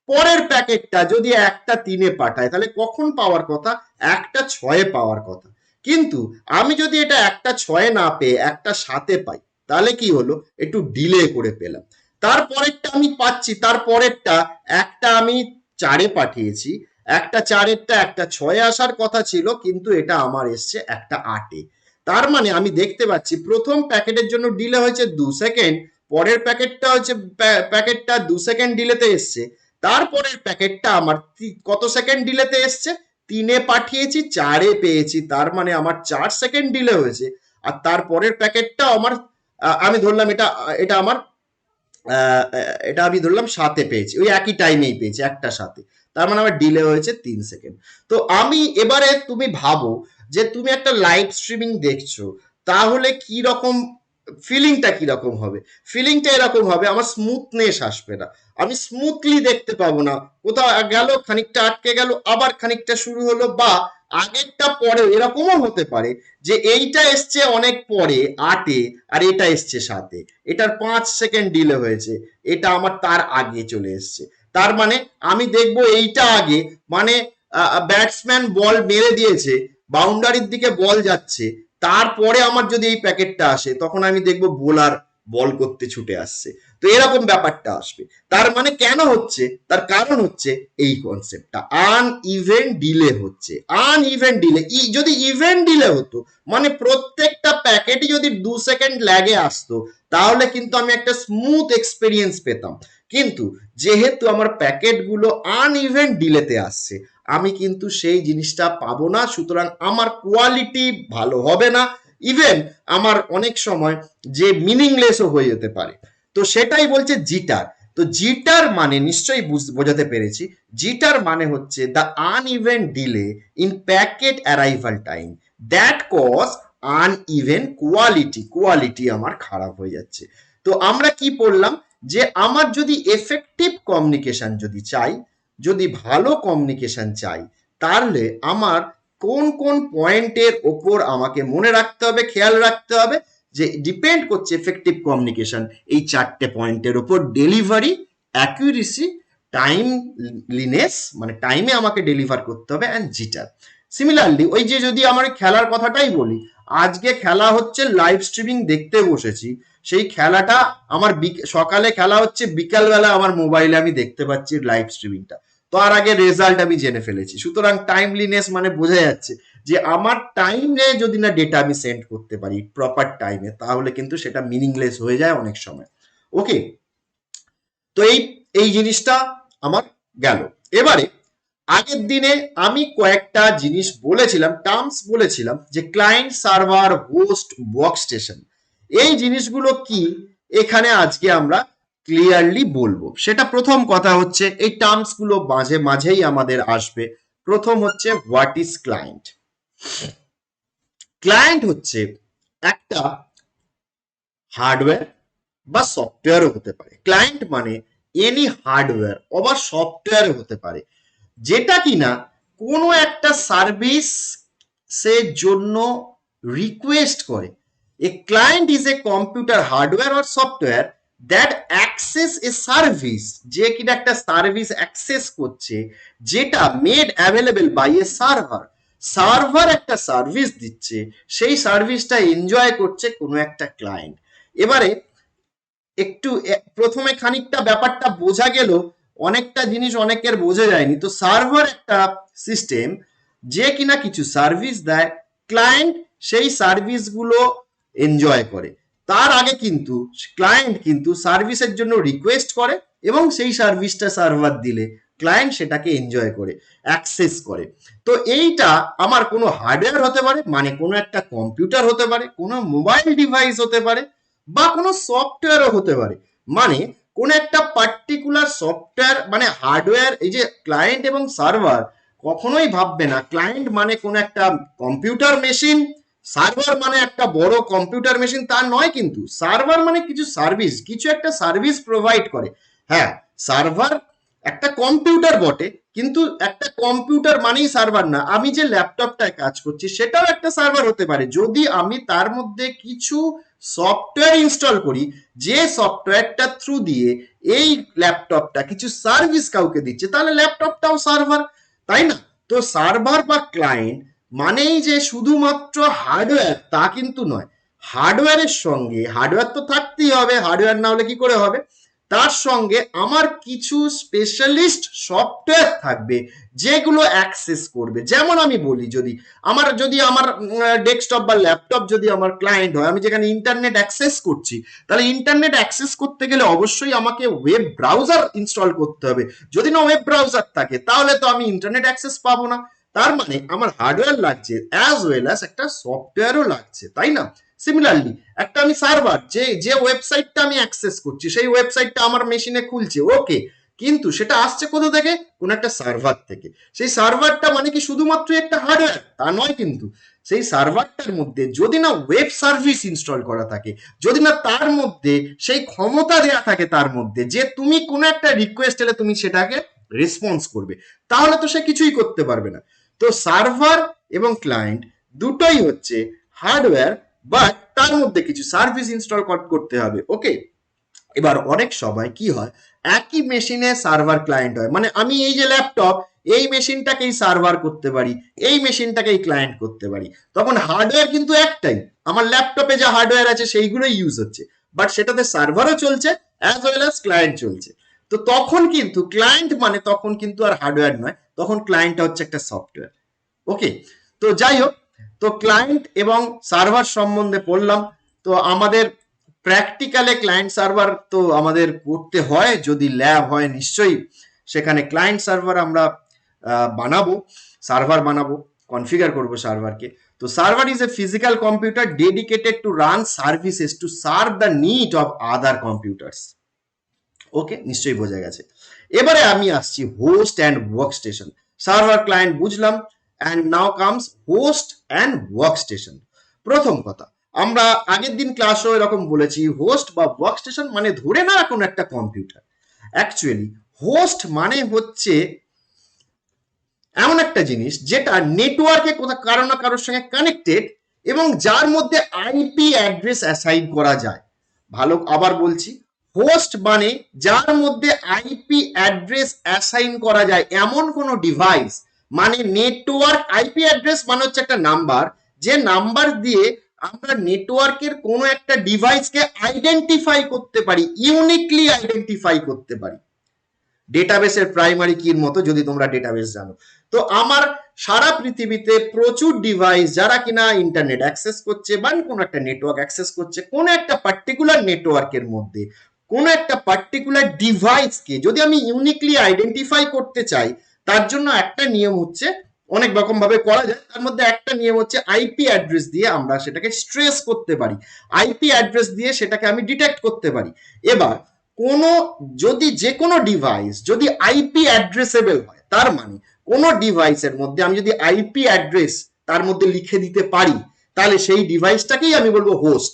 পরের প্যাকেটটা যদি একটা 3-এ পাঠায় তাহলে কখন পাওয়ার কথা? একটা 6-এ পাওয়ার কথা। কিন্তু আমি যদি এটা একটা 6-এ না পেয়ে একটা 7-এ পাই, তাহলে কি হলো? একটু ডিলে করে পেলাম। তারপরেরটা আমি পাচ্ছি, তারপরেরটা একটা আমি 4-এ পাঠিয়েছি, একটা 4-এরটা একটা 6-এ আসার কথা ছিল, কিন্তু এটা আমার এসছে একটা 8-এ। তার মানে আমি দেখতে পাচ্ছি প্রথম প্যাকেটের জন্য ডিলে হয়েছে 2 সেকেন্ড, পরের প্যাকেটটা হচ্ছে প্যাকেটটা 2 সেকেন্ড ডিলেতে এসছে, তারপরের প্যাকেটটা আমার কত সেকেন্ড ডিলেতে এসছে? 3-এ পাঠিয়েছি, 4-এ পেয়েছি, তার মানে আমার 4 সেকেন্ড ডিলে হয়েছে। আর তারপরের প্যাকেটটা আমার আমি ধরলাম এটা এটা আমার এটা আমি ধরলাম 7-এ পেয়েছি, ওই একই টাইমেই পেয়েছি, একটা 7-এ। তার মানে আমার ডিলে হয়েছে 3 সেকেন্ড। তো আমি এবারে তুমি ভাবো যে তুমি একটা লাইভ স্ট্রিমিং দেখছো, তাহলে কি রকম ফিলিংটা কিরকম হবে? ফিলিংটা এরকম হবে, আমার স্মুথনেস আসবে না, আমি স্মুথলি দেখতে পাবো না, কোথাও গেল খানিকটা আটকে গেল, আবার খানিকটা শুরু হলো, বা আগেরটা পরে এরকমও হতে পারে যে এইটা এসছে অনেক পরে 8-এ আর এটা এসছে 7-এ, এটার 5 সেকেন্ড ডিলে হয়েছে, এটা আমার তার আগে চলে এসছে। তার মানে আমি দেখবো এইটা আগে, মানে ব্যাটসম্যান বল মেরে দিয়েছে, বাউন্ডারির দিকে বল যাচ্ছে, তারপরে আমার যদি এই প্যাকেটটা আসে তখন আমি দেখবো বোলার বল করতে ছুটে আসছে। তো এরকম ব্যাপারটা আসবে। তার মানে কেন হচ্ছে? তার কারণ হচ্ছে এই কনসেপ্টটা, আন ইভেন্ট ডিলে হচ্ছে। আন ইভেন্ট ডিলে, যদি ইভেন্ট ডিলে হতো, মানে প্রত্যেকটা প্যাকেটই যদি 2 সেকেন্ড ল্যাগে আসতো, তাহলে কিন্তু আমি একটা স্মুথ এক্সপিরিয়েন্স পেতাম। কিন্তু যেহেতু আমার প্যাকেটগুলো আন ইভেন্ট ডিলেতে আসছে, আমি কিন্তু সেই জিনিসটা পাবো না, সুতরাং আমার কোয়ালিটি ভালো হবে না, ইভেন আমার অনেক সময় যে মিনিংলেসও হয়ে যেতে পারে। তো সেটাই বলছে জিটার। তো জিটার মানে নিশ্চয়ই বোঝাতে পেরেছি, জিটার মানে হচ্ছে the uneven delay in packet arrival time that cause uneven quality, quality আমার খারাপ হয়ে যাচ্ছে। তো আমরা কি পড়লাম? যে আমার যদি এফেক্টিভ কমিউনিকেশন যদি চাই, যদি ভালো কমিউনিকেশন চাই, তাহলে আমার কোন কোন পয়েন্টের ওপর আমাকে মনে রাখতে হবে, খেয়াল রাখতে হবে, যে ডিপেন্ড করছে এফেক্টিভ কমিউনিকেশন এই 4টে পয়েন্টের ওপর: ডেলিভারি, অ্যাকুরেসি, টাইমলিনেস, মানে টাইমে আমাকে ডেলিভার করতে হবে, অ্যান্ড জিটার। সিমিলারলি ওই যে যদি আমার খেলার কথাটাই বলি, আজকে খেলা হচ্ছে, লাইভ স্ট্রিমিং দেখতে বসেছি, সেই খেলাটা আমার সকালে খেলা হচ্ছে, বিকালবেলা আমার মোবাইলে আমি দেখতে পাচ্ছি লাইভ স্ট্রিমিংটা, তো আর আগে রেজাল্ট আমি জেনে ফেলেছি। সুতরাং টাইমলিনেস মানে বোঝা যাচ্ছে যে আমার টাইমে যদি না ডেটা আমি সেন্ড করতে পারি প্রপার টাইমে, তাহলে কিন্তু সেটা মিনিংলেস হয়ে যায় অনেক সময়। ওকে, তো এই এই জিনিসটা আমার গেল। এবারে আগের দিনে আমি কয়েকটা জিনিস বলেছিলাম, টার্মস বলেছিলাম, যে client, server, host, work station, এই জিনিসগুলো কি এখানে আজকে আমরা ক্লিয়ারলি বলবো। সেটা প্রথম কথা হচ্ছে, এই টার্মস গুলো মাঝে মাঝেই আমাদের আসবে। প্রথম হচ্ছে হোয়াট ইজ ক্লায়েন্ট। ক্লায়েন্ট হচ্ছে একটা হার্ডওয়্যার বা সফটওয়্যারও হতে পারে। ক্লায়েন্ট মানে এনি হার্ডওয়্যার অবা সফটওয়্যারও হতে পারে, যেটা কিনা কোনো একটা সার্ভিস সে জন্য রিকোয়েস্ট করে। A client is a computer hardware or software that access a service, যে কিনা একটা সার্ভিস অ্যাক্সেস করছে, যেটা made available by a server. Server একটা সার্ভিস দিচ্ছে, সেই সার্ভিসটা এনজয় করছে কোনো একটা ক্লায়েন্ট। এবারে একটু প্রথমে খানিকটা ব্যাপারটা বোঝা গেল, অনেকটা জিনিস অনেকের বোঝা যায়নি। তো সার্ভার একটা সিস্টেম যে কিনা কিছু সার্ভিস দেয়, ক্লায়েন্ট সেই সার্ভিসগুলো এনজয় করে। তার আগে কিন্তু ক্লায়েন্ট কিন্তু সার্ভিসের জন্য রিকোয়েস্ট করে, এবং সেই সার্ভিসটা সার্ভার দিলে ক্লায়েন্ট সেটাকে এনজয় করে, অ্যাক্সেস করে। তো এইটা আমার কোনো হার্ডওয়্যার হতে পারে, মানে কোনো একটা কম্পিউটার হতে পারে, কোনো মোবাইল ডিভাইস হতে পারে, বা কোনো সফটওয়্যারও হতে পারে। মানে কোন একটা পার্টিকুলার সফটওয়্যার, মানে হার্ডওয়্যার। এই যে ক্লায়েন্ট এবং সার্ভার, কখনোই ভাববে না ক্লায়েন্ট মানে কোন একটা কম্পিউটার মেশিন, সার্ভার মানে একটা বড় কম্পিউটার মেশিন, তা নয়। কিন্তু সার্ভার মানে কিছু সার্ভিস, কিছু একটা সার্ভিস প্রোভাইড করে। হ্যাঁ, সার্ভার একটা কম্পিউটার বটে, কিন্তু একটা কম্পিউটার মানেই সার্ভার না। আমি যে ল্যাপটপটায় কাজ করছি সেটাও একটা সার্ভার হতে পারে, যদি আমি তার মধ্যে কিছু সফটওয়্যার ইনস্টল করি, যে সফটওয়্যারটা থ্রু দিয়ে এই ল্যাপটপটা কিছু সার্ভিস কাউকে দিচ্ছে, তাহলে ল্যাপটপটাও সার্ভার, তাই না? তো সার্ভার বা ক্লায়েন্ট মানেই যে শুধুমাত্র হার্ডওয়্যার তা কিন্তু নয়। হার্ডওয়্যারের সঙ্গে, হার্ডওয়্যার তো থাকতেই হবে, হার্ডওয়্যার না হলে কি করে হবে, তার সঙ্গে আমার কিছু স্পেশালিস্ট সফটওয়্যার থাকবে যেগুলো অ্যাক্সেস করবে। যেমন আমি বলি, যদি আমার ডেস্কটপ বা ল্যাপটপ যদি আমার ক্লায়েন্ট হয়, আমি যেখানে ইন্টারনেট অ্যাক্সেস করছি, তাহলে ইন্টারনেট অ্যাক্সেস করতে গেলে অবশ্যই আমাকে ওয়েব ব্রাউজার ইনস্টল করতে হবে। যদি না ওয়েব ব্রাউজার থাকে তাহলে তো আমি ইন্টারনেট অ্যাক্সেস পাবো না। তার মানে আমার হার্ডওয়্যার লাগছে অ্যাজ ওয়েল অ্যাজ একটা সফটওয়্যারও লাগছে, তাই না? সিমিলারলি একটা আমি সার্ভার, যে ওয়েবসাইটটা আমি অ্যাক্সেস করছি সেই ওয়েবসাইটটা আমার মেশিনে খুলছে, ওকে, কিন্তু সেটা আসছে কোথা থেকে? কোন একটা সার্ভার থেকে। সেই সার্ভারটা মানে কি শুধুমাত্র একটা হার্ডওয়্যার? তা নয় কিন্তু। সেই সার্ভারটার মধ্যে যদি না ওয়েব সার্ভিস ইনস্টল করা থাকে, যদি না তার মধ্যে সেই ক্ষমতা দেয়া থাকে তার মধ্যে যে তুমি কোনো একটা রিকোয়েস্ট এলে তুমি সেটাকে রেসপন্স করবে, তাহলে তো সে কিছুই করতে পারবে না। তো সার্ভার এবং ক্লায়েন্ট দুটোই হচ্ছে হার্ডওয়্যার, বাট তার মধ্যে কিছু সার্ভিস ইনস্টল করতে হবে, ওকে। এবার অনেক সময় কি হয়, একই মেশিনে সার্ভার ক্লায়েন্ট হয়, মানে আমি এই যে ল্যাপটপ, এই মেশিনটাকেই সার্ভার করতে পারি, এই মেশিনটাকেই ক্লায়েন্ট করতে পারি। তখন হার্ডওয়্যার কিন্তু একটাই, আমার ল্যাপটপে যা হার্ডওয়্যার আছে সেইগুলোই ইউজ হচ্ছে, বাট সেটাতে সার্ভারও চলছে অ্যাজ ওয়েল অ্যাজ ক্লায়েন্ট চলছে। তো তখন কিন্তু ক্লায়েন্ট মানে তখন কিন্তু আর হার্ডওয়্যার নয়, তখন ক্লায়েন্টটা হচ্ছে একটা সফটওয়্যার, ওকে। তো যাই হোক, তো ক্লায়েন্ট এবং সার্ভার সম্বন্ধে পড়লাম। তো আমাদের প্র্যাকটিক্যালে ক্লায়েন্ট সার্ভার তো আমাদের করতে হয়, যদি ল্যাব হয় নিশ্চয়ই সেখানে ক্লায়েন্ট সার্ভার আমরা বানাবো, সার্ভার বানাবো, কনফিগার করবো সার্ভারকে। তো server is a physical computer dedicated to run services to serve the need of other computers, okay, নিশ্চয়ই বোঝা গেছে। এবারে আমি আসছি host and workstation. Server client বুঝলাম, and now comes host and workstation. প্রথম কথা, আমরা আগের দিন ক্লাসও এরকম বলেছি, হোস্ট বা ওয়ার্ক স্টেশন মানে ধরে না কোনো একটা কম্পিউটার। অ্যাকচুয়ালি হোস্ট মানে হচ্ছে এমন একটা জিনিস যেটা নেটওয়ার্কে কোথাও কারো না কারোর সঙ্গে কানেক্টেড এবং যার মধ্যে আইপি অ্যাড্রেস অ্যাসাইন করা যায়। ভালো, আবার বলছি, হোস্ট মানে যার মধ্যে আইপি অ্যাড্রেস অ্যাসাইন করা যায় এমন কোনো ডিভাইস, মানে নেটওয়ার্ক। আইপি অ্যাড্রেস মানে হচ্ছে একটা নাম্বার, যে নাম্বার দিয়ে আমরা নেটওয়ার্কের কোনো একটা ডিভাইসকে আইডেন্টিফাই করতে পারি, ইউনিকলি আইডেন্টিফাই করতে পারি, ডেটাবেসের প্রাইমারি কির মতো, যদি তোমরা ডেটাবেস জানো। তো আমার সারা পৃথিবীতে প্রচুর ডিভাইস যারা কিনা ইন্টারনেট অ্যাক্সেস করছে বা কোনো একটা নেটওয়ার্ক অ্যাক্সেস করছে, কোনো একটা পার্টিকুলার নেটওয়ার্কের মধ্যে কোনো একটা পার্টিকুলার ডিভাইসকে যদি আমি ইউনিকলি আইডেন্টিফাই করতে চাই, তার জন্য একটা নিয়ম হচ্ছে, অনেক রকম ভাবে করা যায়, তার মধ্যে একটা নিয়ম হচ্ছে আইপি অ্যাড্রেস দিয়ে আমরা সেটাকে ট্রেস করতে পারি, আইপি অ্যাড্রেস দিয়ে সেটাকে আমি ডিটেক্ট করতে পারি। এবার কোনো, যদি যে কোনো ডিভাইস যদি আইপি অ্যাড্রেসেবল হয়, তার মানে কোনো ডিভাইসের মধ্যে আমি যদি আইপি অ্যাড্রেস তার মধ্যে লিখে দিতে পারি, তাহলে সেই ডিভাইসটাকেই আমি বলবো হোস্ট।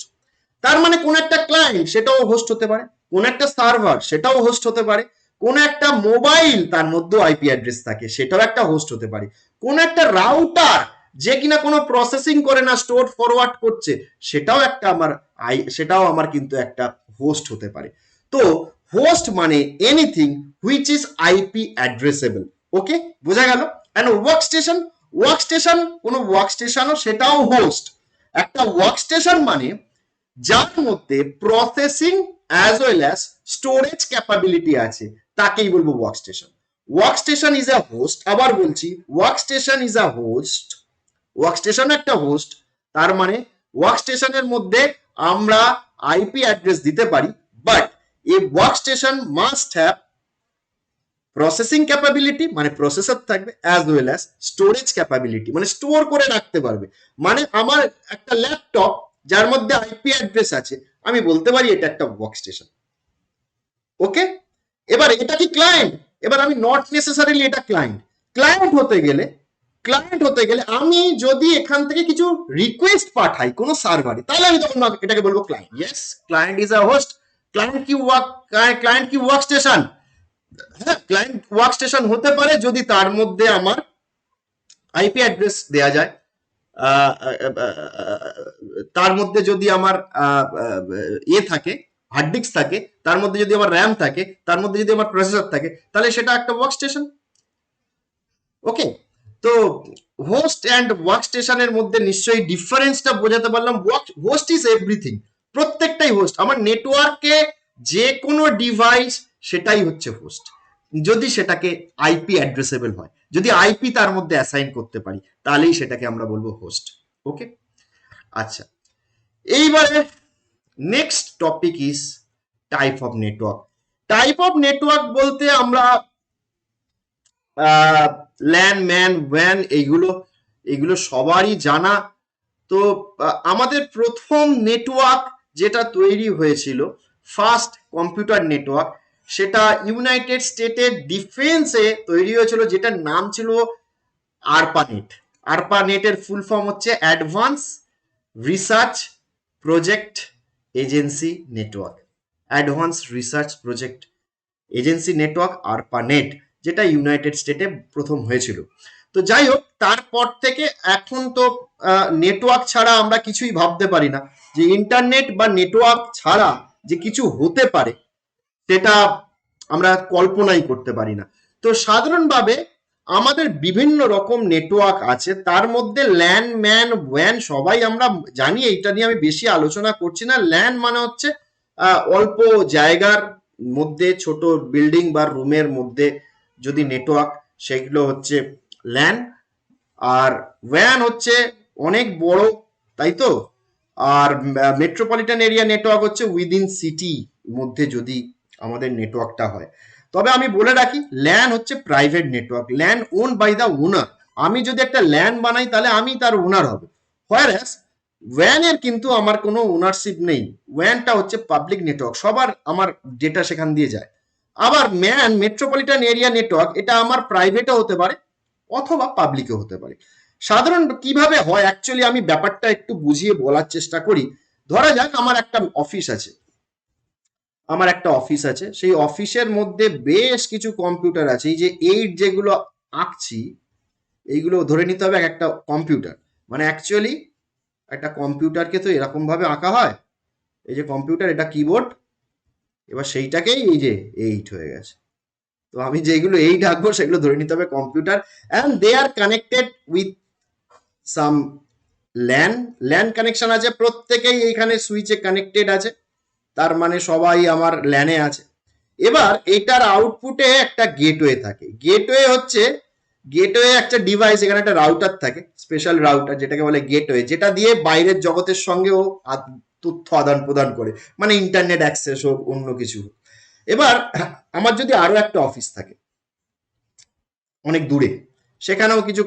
তার মানে কোন একটা ক্লায়েন্ট সেটাও হোস্ট হতে পারে, কোন একটা সার্ভার সেটাও হোস্ট হতে পারে, কোন একটা মোবাইল তার মধ্যে আইপি অ্যাড্রেস থাকে সেটাও একটা হোস্ট হতে পারে, কোন একটা রাউটার যে কিনা কোনো প্রসেসিং করে না, স্টোর ফরওয়ার্ড করছে, সেটাও আমার কিন্তু একটা হোস্ট হতে পারে। তো হোস্ট মানে anything which is IP addressable, okay, বোঝা গেল। And workstation, workstation, কোনো ওয়ার্ক স্টেশনও সেটাও হোস্ট। একটা ওয়ার্ক স্টেশন মানে যার মধ্যে processing as well as storage capability আছে, তাকেই বলবো workstation. Workstation is a host, আবার বলছি, workstation is a host, workstation একটা হোস্ট। তার মানে ওয়ার্ক স্টেশনের মধ্যে আমরা আইপি অ্যাড্রেস দিতে পারি, but A work station must have processing capability, মানে প্রসেসর থাকবে, as well as storage capability, মানে স্টোর করে রাখতে পারবে। মানে আমার একটা ল্যাপটপ যার মধ্যে আইপি অ্যাড্রেস আছে, আমি বলতে পারি এটা একটা ওয়ার্ক স্টেশন, ওকে। এবার এটা কি ক্লায়েন্ট? এবার আমি নট নেসেসারিলি এটা ক্লায়েন্ট। ক্লায়েন্ট হতে গেলে আমি যদি এখান থেকে কিছু রিকোয়েস্ট পাঠাই কোনো সার্ভারে, তাহলে আমি তখন এটাকে বলবো client. Yes, client is a host. Client কি ওয়ার্ক স্টেশন? হ্যাঁ, ক্লায়েন্ট ওয়ার্ক স্টেশন হতে পারে যদি তার মধ্যে আমার আইপি অ্যাড্রেস দেয়া যায়। তার মধ্যে যদি আমার থাকে, হার্ড ডিস্ক থাকে, তার মধ্যে যদি আমার র্যাম থাকে, তার মধ্যে যদি আমার প্রসেসর থাকে, তাহলে সেটা একটা ওয়ার্ক স্টেশন। ওকে, তো হোস্ট অ্যান্ড ওয়ার্ক স্টেশনের মধ্যে নিশ্চয়ই ডিফারেন্সটা বোঝাতে পারলাম। হোস্ট ইজ এভরিথিং, প্রত্যেকটাই হোস্ট। আমার নেটওয়ার্কে যে কোনো ডিভাইস সেটাই হচ্ছে হোস্ট, যদি সেটাকে আইপি অ্যাড্রেসেবল হয়, যদি আইপি তার মধ্যে অ্যাসাইন করতে পারি, তাহলেই সেটাকে আমরা বলবো হোস্ট। ওকে, আচ্ছা, এইবারে next topic is type of network. Type of network বলতে আমরা ল্যান, ম্যান, ওয়ান, এইগুলো এগুলো সবারই জানা। তো আমাদের প্রথম নেটওয়ার্ক যেটা তৈরি হয়েছিল, ফার্স্ট কম্পিউটার নেটওয়ার্ক, সেটা ইউনাইটেড স্টেটের ডিফেন্সে তৈরি হয়েছিল, যেটার নাম ছিল আরপানেট। আরপানেটের ফুল ফর্ম হচ্ছে advance research project agency network. Advance research project agency network, ARPANET, যেটা ইউনাইটেড স্টেটে প্রথম হয়েছিল। তো যাই হোক, তারপর থেকে এখন তো নেটওয়ার্ক ছাড়া আমরা কিছুই ভাবতে পারি না, যে ইন্টারনেট বা নেটওয়ার্ক ছাড়া যে কিছু হতে পারে সেটা আমরা কল্পনাই করতে পারি না। তো সাধারণভাবে আমাদের বিভিন্ন রকম নেটওয়ার্ক আছে, তার মধ্যে ল্যান, ম্যান, ওয়ান সবাই আমরা জানি, এইটা নিয়ে আমি বেশি আলোচনা করছি না। ল্যান মানে হচ্ছে অল্প জায়গার মধ্যে ছোট বিল্ডিং বা রুমের মধ্যে যদি নেটওয়ার্ক, সেগুলো হচ্ছে ল্যান। আর ওয়ান হচ্ছে অনেক বড়, তাই তো। আর মেট্রোপলিটন এরিয়া নেটওয়ার্ক হচ্ছে উইদিন সিটি মধ্যে যদি আমাদের নেটওয়ার্কটা হয়। তবে আমি বলে রাখি, ল্যান হচ্ছে private network, LAN own by the owner. আমি যদি একটা ল্যান বানাই তাহলে আমি তার ওনার হবে। হোয়ারএস ওয়ানের কিন্তু আমার কোনো ওনারশিপ নেই, ওয়ানটা হচ্ছে পাবলিক নেটওয়ার্ক, সবার আমার ডেটা সেখান দিয়ে যায়। আবার ম্যান, মেট্রোপলিটন এরিয়া নেটওয়ার্ক, এটা আমার প্রাইভেটও হতে পারে অথবা পাবলিকও হতে পারে। সাধারণ কিভাবে হয় অ্যাকচুয়ালি আমি ব্যাপারটা একটু বুঝিয়ে বলার চেষ্টা করি। ধরা যাক আমার একটা অফিস আছে, সেই অফিসের মধ্যে বেশ কিছু কম্পিউটার আছে। এই যে এইট যেগুলো আঁকছি, এইগুলো ধরে নিতে হবে এক একটা কম্পিউটার। মানে অ্যাকচুয়ালি একটা কম্পিউটারকে তো এরকম ভাবে আঁকা হয়, এই যে কম্পিউটার, এটা কিবোর্ড, এবার সেইটাকেই এই যে এইট হয়ে গেছে। তো আমি যেগুলো এইট আঁকবো সেগুলো ধরে নিতে হবে computer, and they are connected with some LAN. LAN connection আছে, প্রত্যেকেই এইখানে সুইচে কানেক্টেড আছে, তার মানে সবাই আমার ল্যানে আছে। এবার এটার আউটপুটে একটা গেটওয়ে থাকে। গেটওয়ে একটা ডিভাইস, এখানে একটা রাউটার থাকে, স্পেশাল রাউটার যেটাকে বলে গেটওয়ে, যেটা দিয়ে বাইরের জগতের সঙ্গেও তথ্য আদান প্রদান করে, মানে ইন্টারনেট অ্যাক্সেস হোক, অন্য কিছু হোক। এবার আমার যদি আরো একটা অফিস থাকে অনেক দূরে, সেখানেও কিছু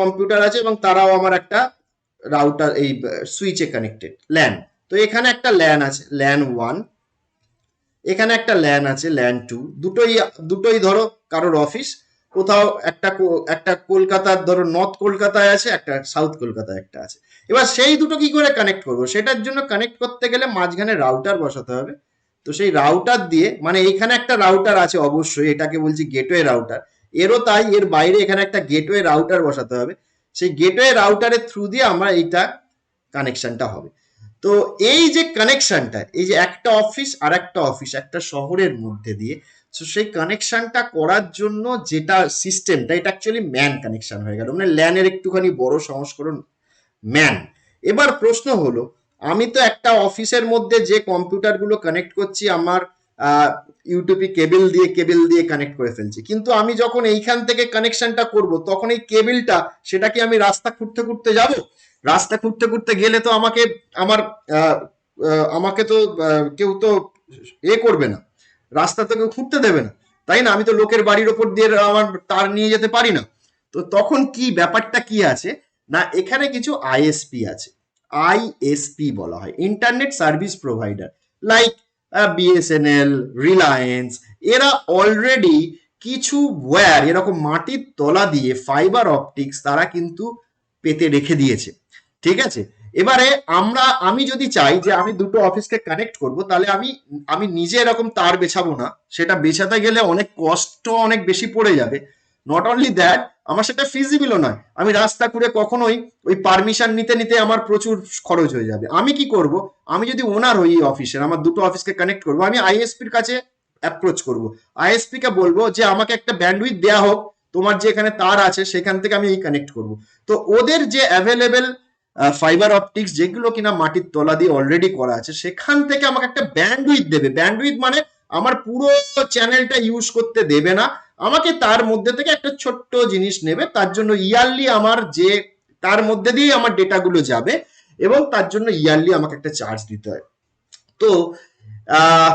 কম্পিউটার আছে, এবং তারাও আমার একটা রাউটার, এই সুইচে কানেক্টেড, ল্যান। তো এখানে একটা ল্যান আছে, ল্যান ওয়ান, এখানে একটা ল্যান আছে, ল্যান টু। দুটোই ধরো কারোর অফিস, কোথাও একটা কলকাতার, ধরো নর্থ কলকাতায় আছে একটা, সাউথ কলকাতায় একটা আছে। এবার সেই দুটো কি করে কানেক্ট করবো, সেটার জন্য কানেক্ট করতে গেলে মাঝখানে রাউটার বসাতে হবে। তো সেই রাউটার দিয়ে, মানে এইখানে একটা রাউটার আছে অবশ্যই, এটাকে বলছি গেটওয়ে রাউটার, এরও তাই, এর বাইরে এখানে একটা গেটওয়ে রাউটার বসাতে হবে। সেই গেটওয়ে রাউটারের থ্রু দিয়ে আমরা এইটা কানেকশনটা হবে। তো এই যে কানেকশনটা, এই যে একটা অফিস আর একটা অফিস একটা শহরের মধ্যে দিয়ে, তো সেই কানেকশনটা করার জন্য যেটা সিস্টেমটা, এটা অ্যাকচুয়ালি ম্যান কানেকশন হয়ে গেল, মানে ল্যানের একটুখানি বড় সংস্করণ, ম্যান। এবার প্রশ্ন হলো, আমি তো একটা অফিসের মধ্যে যে কম্পিউটারগুলো কানেক্ট করছি আমার ইউটিপি কেবল দিয়ে কানেক্ট করে ফেলছি, কিন্তু আমি যখন এইখান থেকে কানেকশনটা করব, তখন এই কেবলটা, সেটা কি আমি রাস্তা খুঁড়তে খুঁড়তে যাব? রাস্তা খুঁড়তে খুঁড়তে গেলে তো আমার আহ, আমাকে তো কেউ তো করবে না, রাস্তা তো কেউ খুঁড়তে দেবে না, তাই না? আমি তো লোকের বাড়ির ওপর দিয়ে আমার তার নিয়ে যেতে পারি না। তো তখন কি ব্যাপারটা কি আছে না, এখানে কিছু আইএসপি আছে, আইএসপি বলা হয়, internet service provider, like BSNL, Reliance. এরা অলরেডি কিছু ওয়্যার এরকম মাটির তলা দিয়ে, ফাইবার অপটিক্স তারা কিন্তু পেতে রেখে দিয়েছে, ঠিক আছে। এবারে আমি যদি চাই যে আমি দুটো অফিসকে কানেক্ট করব, তাহলে আমি নিজে এরকম তার বেছাবো না, সেটা বেছাতে গেলে অনেক কষ্ট অনেক বেশি পড়ে যাবে। নট অনলি দ্যাট, আমার সেটা ফিজিবলও নয়। আমি রাস্তা করে কখনোই ওই পারমিশন নিতে নিতে আমার প্রচুর খরচ হয়ে যাবে। আমি কি করব, আমি যদি ওনার হই অফিসের, আমার দুটো অফিসকে কানেক্ট করব, আমি আইএসপির কাছে অ্যাপ্রোচ করব, আইএসপি কে বলবো যে আমাকে একটা ব্যান্ডউইথ দেয়া হোক, তোমার যে এখানে তার আছে সেখান থেকে আমি এই কানেক্ট করব। তো ওদের যে অ্যাভেলেবেল ফাইবার অপটিক্স যেগুলো কিনা মাটির তলা দিয়ে অলরেডি করা আছে, সেখান থেকে আমাকে একটা ব্যান্ডউইথ দেবে। ব্যান্ডউইথ মানে আমার পুরো চ্যানেলটা ইউজ করতে দেবে না, আমাকে তার মধ্যে থেকে একটা ছোট্ট জিনিস নেবে, তার জন্য ইয়ারলি আমার যে তার মধ্যে দিয়ে আমার ডেটাগুলো যাবে, এবং তার জন্য ইয়ারলি আমাকে একটা চার্জ দিতে হয়। তো আহ,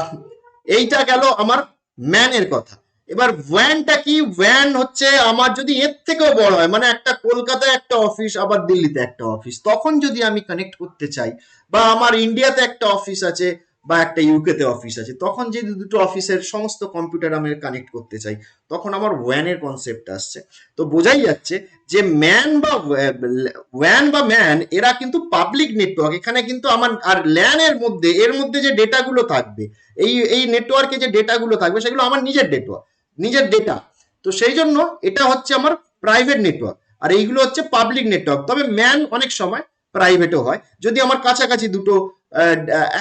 এইটা গেল আমার ম্যানের কথা। এবার ভ্যানটা কি, ভ্যান হচ্ছে আমার যদি এর থেকেও বড় হয়, মানে একটা কলকাতায় একটা অফিস আবার দিল্লিতে একটা অফিস, তখন যদি আমি কানেক্ট করতে চাই, বা আমার ইন্ডিয়াতে একটা অফিস আছে বা একটা ইউকেতে অফিস আছে, তখন যদি দুটো অফিসের সমস্ত কম্পিউটার আমি কানেক্ট করতে চাই, তখন আমার ওয়ানের কনসেপ্ট আসছে। তো বোঝাই যাচ্ছে যে ওয়ান বা ম্যান এরা কিন্তু পাবলিক নেটওয়ার্ক। এখানে কিন্তু আমার আর ল্যান এর মধ্যে যে ডেটাগুলো থাকবে, এই নেটওয়ার্কে যে ডেটাগুলো থাকবে সেগুলো আমার নিজের নেটওয়ার্ক, নিজের ডেটা। তো সেই জন্য এটা হচ্ছে আমার প্রাইভেট নেটওয়ার্ক, আর এইগুলো হচ্ছে পাবলিক নেটওয়ার্ক। তবে ম্যান অনেক সময় প্রাইভেটও হয়, যদি আমার কাছাকাছি দুটো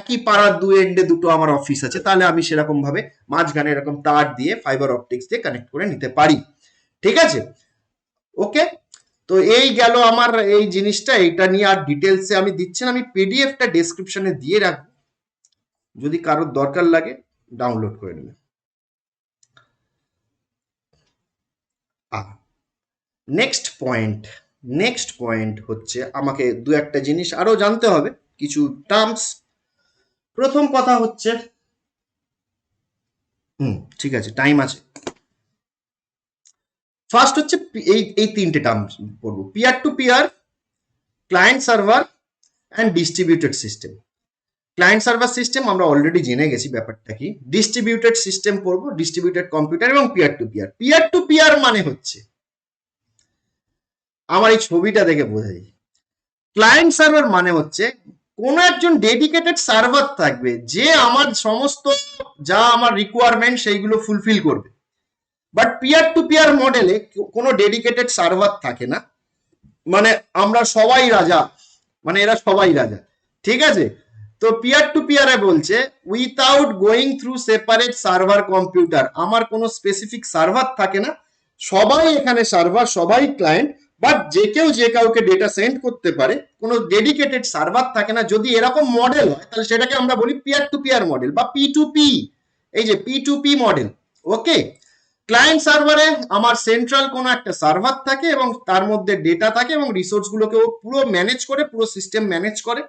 একই পাড়ার দু এন্ডে দুটো আমার অফিস আছে, তাহলে আমি সেরকম ভাবে মাঝখানে এরকম তার দিয়ে ফাইবার অপটিক্স দিয়ে কানেক্ট করে নিতে পারি। ঠিক আছে, ওকে। তো এই গেল আমার এই জিনিসটা, এটা নিয়ে আর ডিটেলসে আমি দিচ্ছি না, আমি পিডিএফটা ডেসক্রিপশনে দিয়ে রাখবো, যদি কারোর দরকার লাগে ডাউনলোড করে নেবে। নেক্সট পয়েন্ট হচ্ছে আমাকে দু একটা জিনিস আরো জানতে হবে, কিছু টার্মস। প্রথম কথা হচ্ছে, ঠিক আছে, টাইম আছে। ফার্স্ট হচ্ছে এই তিনটে টার্ম পড়বো: peer to peer, client server and distributed system. Client server system আমরা অলরেডি জেনে গেছি ব্যাপারটা কি। ডিস্ট্রিবিউটেড সিস্টেম পড়বো, ডিস্ট্রিবিউটেড কম্পিউটার এবং peer to peer. Peer to peer মানে হচ্ছে, আমার এই ছবিটা দেখে বোঝা যায়, ক্লায়েন্ট সার্ভার মানে হচ্ছে কোন একজন ডেডিকেটেড সার্ভার থাকবে যে আমার সমস্ত যা আমার রিকোয়ারমেন্ট সেইগুলো ফুলফিল করবে। বাট পিয়ার টু পিয়ার মডেলে কোনো ডেডিকেটেড সার্ভার থাকে না, মানে আমরা সবাই রাজা, মানে এরা সবাই রাজা। ঠিক আছে, তো পিয়ার টু পিয়ারে বলছে without going through separate server computer, আমার কোনো স্পেসিফিক সার্ভার থাকে না, সবাই এখানে সার্ভার, সবাই ক্লায়েন্ট, বাট যে কেউ যে কাউকে ডেটা সেন্ড করতে পারে, কোনো ডেডিকেটেড সার্ভার থাকে না। যদি এরকম মডেল হয় তাহলে সেটাকে আমরা বলি পিয়ার টু পিয়ার মডেল বা পি টু পি, এই যে পি টু পি মডেল। ওকে, ক্লায়েন্ট সার্ভারে আমার সেন্ট্রাল কোনো একটা সার্ভার থাকে এবং তার মধ্যে ডেটা থাকে এবং রিসোর্স গুলোকেও পুরো ম্যানেজ করে, পুরো সিস্টেম ম্যানেজ করে।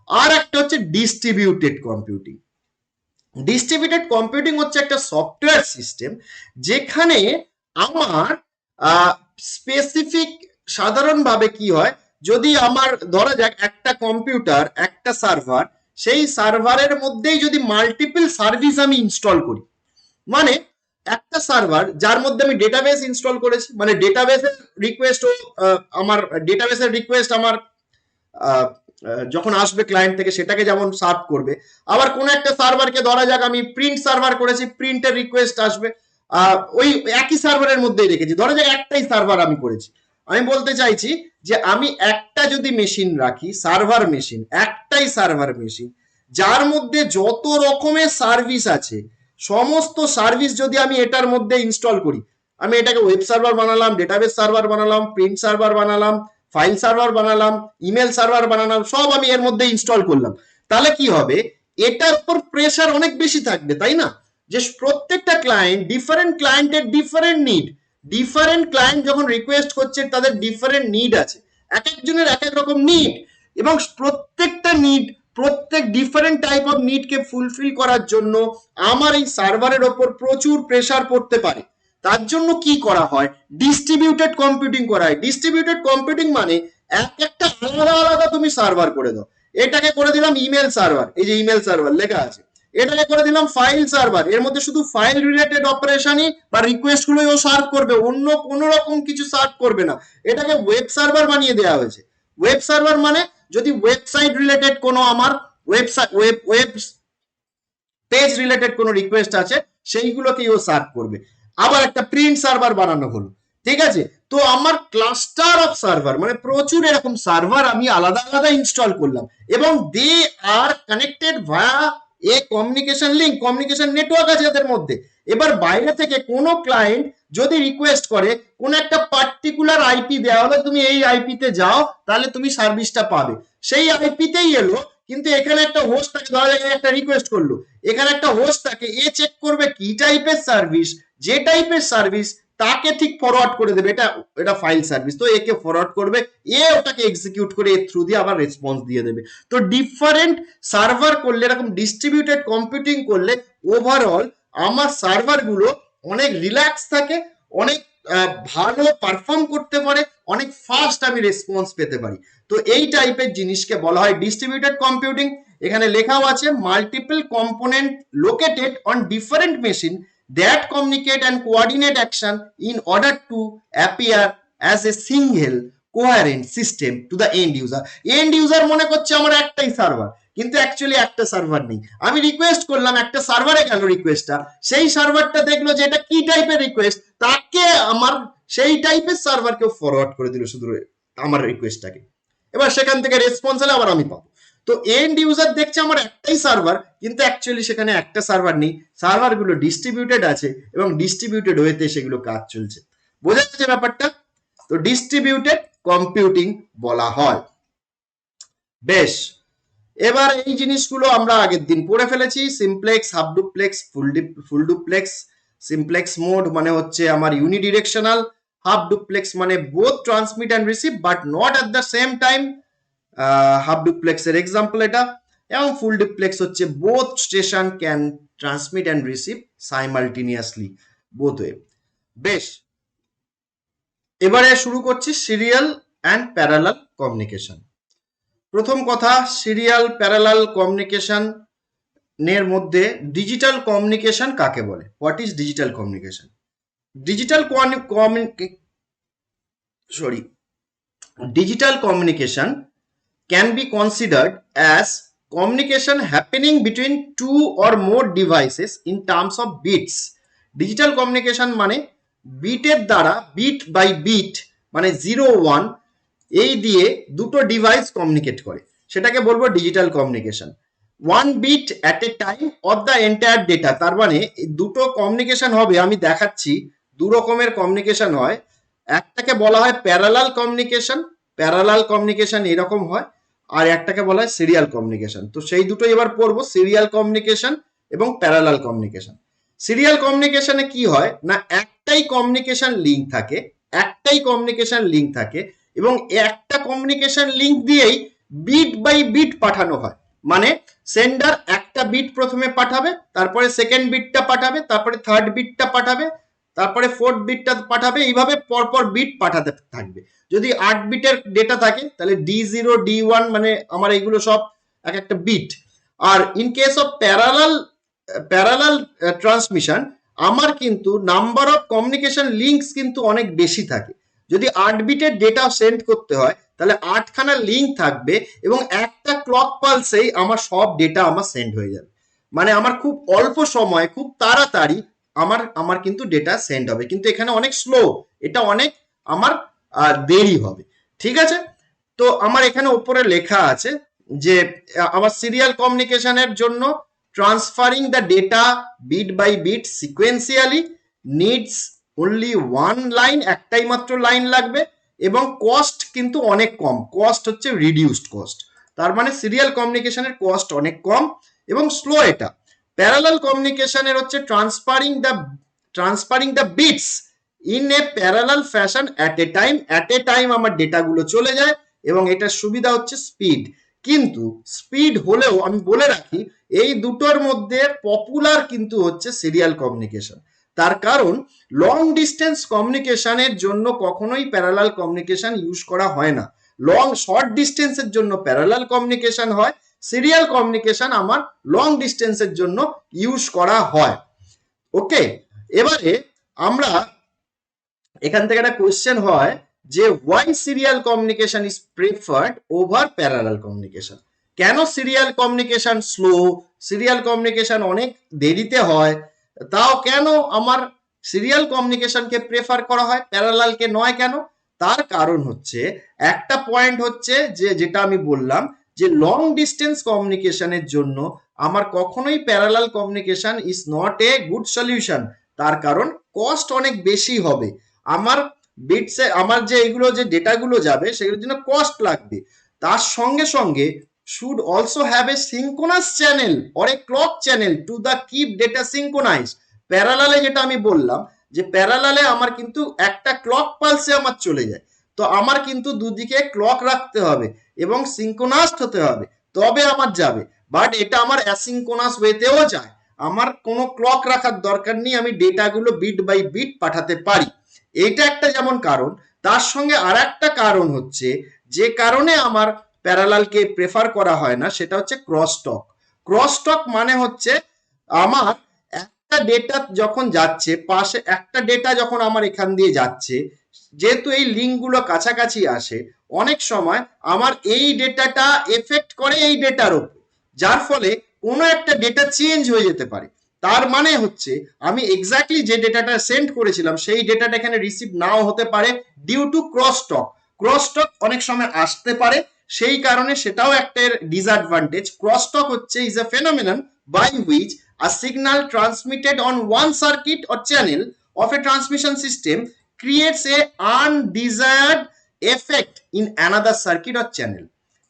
আর একটা হচ্ছে ডিস্ট্রিবিউটেড কম্পিউটিং। ডিস্ট্রিবিউটেড কম্পিউটিং হচ্ছে একটা সফটওয়্যার সিস্টেম যেখানে আমার স্পেসিফিক, সাধারণভাবে কি হয়, যদি আমার ধরা যাক একটা কম্পিউটার একটা সার্ভার, সেই সার্ভারের মধ্যেই যদি মাল্টিপল সার্ভিস আমি ইনস্টল করি, মানে একটা সার্ভার যার মধ্যে আমি ডেটাবেস ইনস্টল করেছি, মানে ডেটাবেসের রিকোয়েস্ট আমার ডেটাবেসের রিকোয়েস্ট আমার যখন আসবে ক্লায়েন্ট থেকে সেটাকে যেমন সার্ভ করবে, আবার কোন একটা সার্ভারকে ধরা যাক আমি প্রিন্ট সার্ভার করেছি, প্রিন্টের রিকোয়েস্ট আসবে ওই একই সার্ভারের মধ্যেই রেখেছি, ধরা যাক একটাই সার্ভার আমি করেছি। আমি বলতে চাইছি যে আমি একটা যদি মেশিন রাখি, সার্ভার মেশিন, একটাই সার্ভার মেশিন, যার মধ্যে যত রকমের সার্ভিস আছে, সমস্ত সার্ভিস যদি আমি এটার মধ্যে ইনস্টল করি, আমি এটাকে ওয়েব সার্ভার বানালাম, ডেটাবেস সার্ভার বানালাম, প্রিন্ট সার্ভার বানালাম, ফাইল সার্ভার বানালাম, ইমেল সার্ভার বানালাম, সব আমি এর মধ্যে ইনস্টল করলাম, তাহলে কি হবে, এটার উপর প্রেশার অনেক বেশি থাকবে, তাই না? যে প্রত্যেকটা ক্লায়েন্ট, ডিফারেন্ট ক্লায়েন্টের ডিফারেন্ট নিড, ডিফারেন্ট ক্লায়েন্ট যখন রিকোয়েস্ট করছে তাদের ডিফারেন্ট নিড আছে, এক একজনের এক এক রকম নিড, এবং প্রত্যেকটা নিড, প্রত্যেক ডিফারেন্ট টাইপ অফ নিডকে ফুলফিল করার জন্য আমার এই সার্ভারের ওপর প্রচুর প্রেশার পড়তে পারে। তার জন্য কি করা হয়, ডিস্ট্রিবিউটেড কম্পিউটিং করা হয়। ডিস্ট্রিবিউটেড কম্পিউটিং মানে এক একটা আলাদা আলাদা তুমি সার্ভার করে দাও। এটাকে করে দিলাম ইমেল সার্ভার, এই যে ইমেল সার্ভার লেখা আছে, এটাকে করে দিলাম ফাইল সার্ভার, এর মধ্যে শুধু ফাইল রিলেটেড অপারেশনই বা রিকোয়েস্ট গুলোই ও সার্ভ করবে, অন্য কোনো রকম কিছু সার্ভ করবে না। এটাকে ওয়েব সার্ভার বানিয়ে দেওয়া হয়েছে। ওয়েব সার্ভার মানে যদি ওয়েবসাইট রিলেটেড কোনো আমার ওয়েবসাইট ওয়েব পেজ রিলেটেড কোনো রিকোয়েস্ট আছে সেইগুলোকেই ও সার্ভ করবে। আবার একটা প্রিন্ট সার্ভার বানানো হলো, ঠিক আছে। তো আমার ক্লাস্টার অফ সার্ভার মানে প্রচুর এরকম সার্ভার আমি আলাদা আলাদা ইনস্টল করলাম এবং they are connected via a communication link, communication network আছে এদের মধ্যে। এবার বাইরে থেকে কোনো ক্লায়েন্ট যদি রিকোয়েস্ট করে কোন একটা পার্টিকুলার আইপি দেওয়া হলো, তুমি এই আইপিতে যাও তাহলে তুমি সার্ভিসটা পাবে, সেই আইপিতেই এলো, কিন্তু এখানে একটা হোস্ট থাকে, ধরা যায় একটা রিকোয়েস্ট করলো, এখানে একটা হোস্ট থাকে, এ চেক করবে কি টাইপের সার্ভিস, যে টাইপের সার্ভিস তাকে ঠিক ফরওয়ার্ড করে দেবে, এটা এটা ফাইল সার্ভিস, তো একে ফরওয়ার্ড করবে, এ ওটাকে এক্সিকিউট করে এর থ্রু দিয়ে আবার রেসপন্স দিয়ে দেবে। তো ডিফারেন্ট সার্ভার করলে, এরকম ডিস্ট্রিবিউটেড কম্পিউটিং করলে ওভারঅল আমার সার্ভারগুলো অনেক রিল্যাক্স থাকে, অনেক ভালো পারফর্ম করতে পারে, অনেক ফাস্ট আমি রেসপন্স পেতে পারি। তো এই টাইপের জিনিসকে বলা হয় ডিস্ট্রিবিউটেড কম্পিউটিং। এখানে লেখাও আছে multiple component located on different machine that communicate and coordinate action in order to appear as a single coherent system to the end user. end user মনে করছে আমার একটাই সার্ভার, কিন্তু অ্যাকচুয়ালি একটা সার্ভার নেই। আমি রিকোয়েস্ট করলাম, একটা সার্ভারে গেল রিকোয়েস্টটা, সেই সার্ভারটা দেখলো যে এটা কি টাইপের রিকোয়েস্ট, তাকে আমার সেই টাইপের সার্ভারকেও ফরওয়ার্ড করে দিল শুধু আমার রিকোয়েস্টটাকে, এবার সেখান থেকে রেসপন্স হলে আবার আমি পাবো। তো এন্ড ইউজার দেখছে আমার একটাই সার্ভার, কিন্তু অ্যাকচুয়ালি সেখানে একটা সার্ভার নেই, সার্ভারগুলো ডিস্ট্রিবিউটেড আছে এবং ডিস্ট্রিবিউটেড ওয়েতে সেগুলো কাজ চলছে। বোঝা যাচ্ছে ব্যাপারটা? তো ডিস্ট্রিবিউটেড কম্পিউটিং বলা হয়। বেশ, এবার এই জিনিসগুলো আমরা আগের দিন পড়ে ফেলেছি। Simplex, half duplex, full duplex. Simplex mode মানে হচ্ছে আমার ইউনিডিরেকশনাল, হাফ ডুপ্লেক্স মানে both transmit and receive but not at the same time, half ডুপ্লেক্সের এক্সাম্পল এটা। এবং ফুল ডুপ্লেক্স হচ্ছে both station can transmit and receive simultaneously both way. বেশ, এবারে শুরু করছি সিরিয়াল অ্যান্ড প্যারালাল কমিউনিকেশন। প্রথম কথা, সিরিয়াল প্যারালাল কমিউনিকেশন এর মধ্যে ডিজিটাল কমিউনিকেশন কাকে বলে? What is digital communication? Digital digital communication can be considered as communication happening between two or more devices in terms of bits. Digital communication মানে বিটের দ্বারা, বিট বাই বিট মানে 0 1 এই দিয়ে দুটো ডিভাইস কমিউনিকেট করে, সেটাকে বলবো digital communication. 1 bit at a time of the entire data, তার মানে দুটো কমিউনিকেশন হবে, আমি দেখাচ্ছি দু রকমের কমিউনিকেশন হয়। একটাকে বলা হয় প্যারালাল কমিউনিকেশন, প্যারালাল কমিউনিকেশন এরকম হয়, আর একটাকে বলা হয় সিরিয়াল কমিউনিকেশন। তো সেই দুটো এবার পড়বো, সিরিয়াল কমিউনিকেশন এবং প্যারালাল কমিউনিকেশন। সিরিয়াল কমিউনিকেশনে কি হয় না, একটাই কমিউনিকেশন লিঙ্ক থাকে, একটাই কমিউনিকেশন লিঙ্ক থাকে এবং একটা কমিউনিকেশন লিঙ্ক দিয়েই বিট বাই বিট পাঠানো হয়। মানে সেন্ডার একটা বিট প্রথমে পাঠাবে, তারপরে সেকেন্ড বিটটা পাঠাবে, তারপরে থার্ড বিটটা পাঠাবে, তারপরে ফোর্থ বিটটা পাঠাবে, এইভাবে পরপর বিট পাঠাতে থাকবে। যদি 8 বিটের ডেটা থাকে তাহলে D0 D1 মানে আমার এইগুলো সব এক একটা বিট। আর in case of parallel transmission আমার কিন্তু নাম্বার অফ কমিউনিকেশন লিঙ্কস কিন্তু অনেক বেশি থাকে। যদি 8 বিটের ডেটা সেন্ড করতে হয় তাহলে 8খানা লিঙ্ক থাকবে এবং একটা ক্লক পালসেই আমার সব ডেটা আমার সেন্ড হয়ে যাবে। মানে আমার খুব অল্প সময়, খুব তাড়াতাড়ি আমার কিন্তু ডেটা সেন্ড হবে, কিন্তু এখানে অনেক স্লো, এটা অনেক আমার দেরি হবে। ঠিক আছে, তো আমার এখানে উপরে লেখা আছে যে আমার সিরিয়াল কমিউনিকেশনের জন্য transferring the data bit by bit sequentially needs only one line, একটাই মাত্র লাইন লাগবে এবং কস্ট কিন্তু অনেক কম, কস্ট হচ্ছে রিডিউসড কস্ট। তার মানে সিরিয়াল কমিউনিকেশনের কস্ট অনেক কম এবং স্লো এটা। প্যারালাল কমিউনিকেশনের হচ্ছে transferring the bits in a parallel fashion at a time আমার ডেটাগুলো চলে যায় এবং এটার সুবিধা হচ্ছে স্পিড। কিন্তু স্পিড হলেও আমি বলে রাখি এই দুটোর মধ্যে পপুলার কিন্তু হচ্ছে সিরিয়াল কমিউনিকেশন। তার কারণ লং ডিস্টেন্স কমিউনিকেশনের জন্য কখনোই প্যারালাল কমিউনিকেশন ইউজ করা হয় না, শর্ট ডিস্টেন্সের জন্য প্যারালাল কমিউনিকেশন হয়, সিরিয়াল কমিউনিকেশন আমার লং ডিস্টেন্সের জন্য ইউজ করা হয়। ওকে, এবারে আমরা এখান থেকে একটা কোয়েশ্চেন হয় যে why serial communication is preferred over parallel communication? কেন serial communication slow, serial communication অনেক দেরিতে হয়, তাও কেন আমার সিরিয়াল কমিউনিকেশনকে প্রেফার করা হয়, প্যারালালকে নয় কেন? তার কারণ হচ্ছে, একটা পয়েন্ট হচ্ছে যে যেটা আমি বললাম যে লং ডিস্টেন্স কমিউনিকেশনের জন্য আমার কখনোই parallel communication is not a good solution. তার কারণ কস্ট অনেক বেশি হবে। আমার বিটসে আমার যে এগুলো যে ডেটাগুলো যাবে সেগুলোর জন্য কস্ট লাগবে। তার সঙ্গে সঙ্গে should also have a synchronous channel or a clock channel to the keep data synchronized। প্যারালালে যেটা আমি বললাম যে প্যারালালে আমার কিন্তু একটা ক্লক পালসে আমার চলে যায়, তো আমার কিন্তু দুদিকে ক্লক রাখতে হবে এবং সিঙ্কোনাসড হতে হবে, তবে আমার যাবে। বাট এটা আমার অ্যাসিঙ্কোনাস ওয়েতেও যায়, আমার কোনো ক্লক রাখার দরকার নেই, আমি ডেটাগুলো বিট বাই বিট পাঠাতে পারি। এইটা একটা যেমন কারণ। তার সঙ্গে আর একটা কারণ হচ্ছে, যে কারণে আমার প্যারালালকে প্রেফার করা হয় না, সেটা হচ্ছে ক্রস টক। ক্রস টক মানে হচ্ছে আমার একটা ডেটা যখন যাচ্ছে পাশে, একটা ডেটা যখন আমার এখান দিয়ে যাচ্ছে, যেহেতু এই লিঙ্কগুলো কাছাকাছি আসে, অনেক সময় আমার এই ডেটাটা এফেক্ট করে এই ডেটার উপর, যার ফলে কোনো একটা ডেটা চেঞ্জ হয়ে যেতে পারে। তার মানে হচ্ছে আমি এক্স্যাক্টলি যে ডেটাটা সেন্ড করেছিলাম সেই ডেটাটা এখানে রিসিভ নাও হতে পারে due to cross talk. Cross talk অনেক সময় আসতে পারে, সেই কারণে সেটাও একটা ডিসঅ্যাডভান্টেজ। ক্রস টক হচ্ছে is a phenomenon by which a signal transmitted on one circuit or channel of a transmission system creates a undesired effect in another circuit or channel।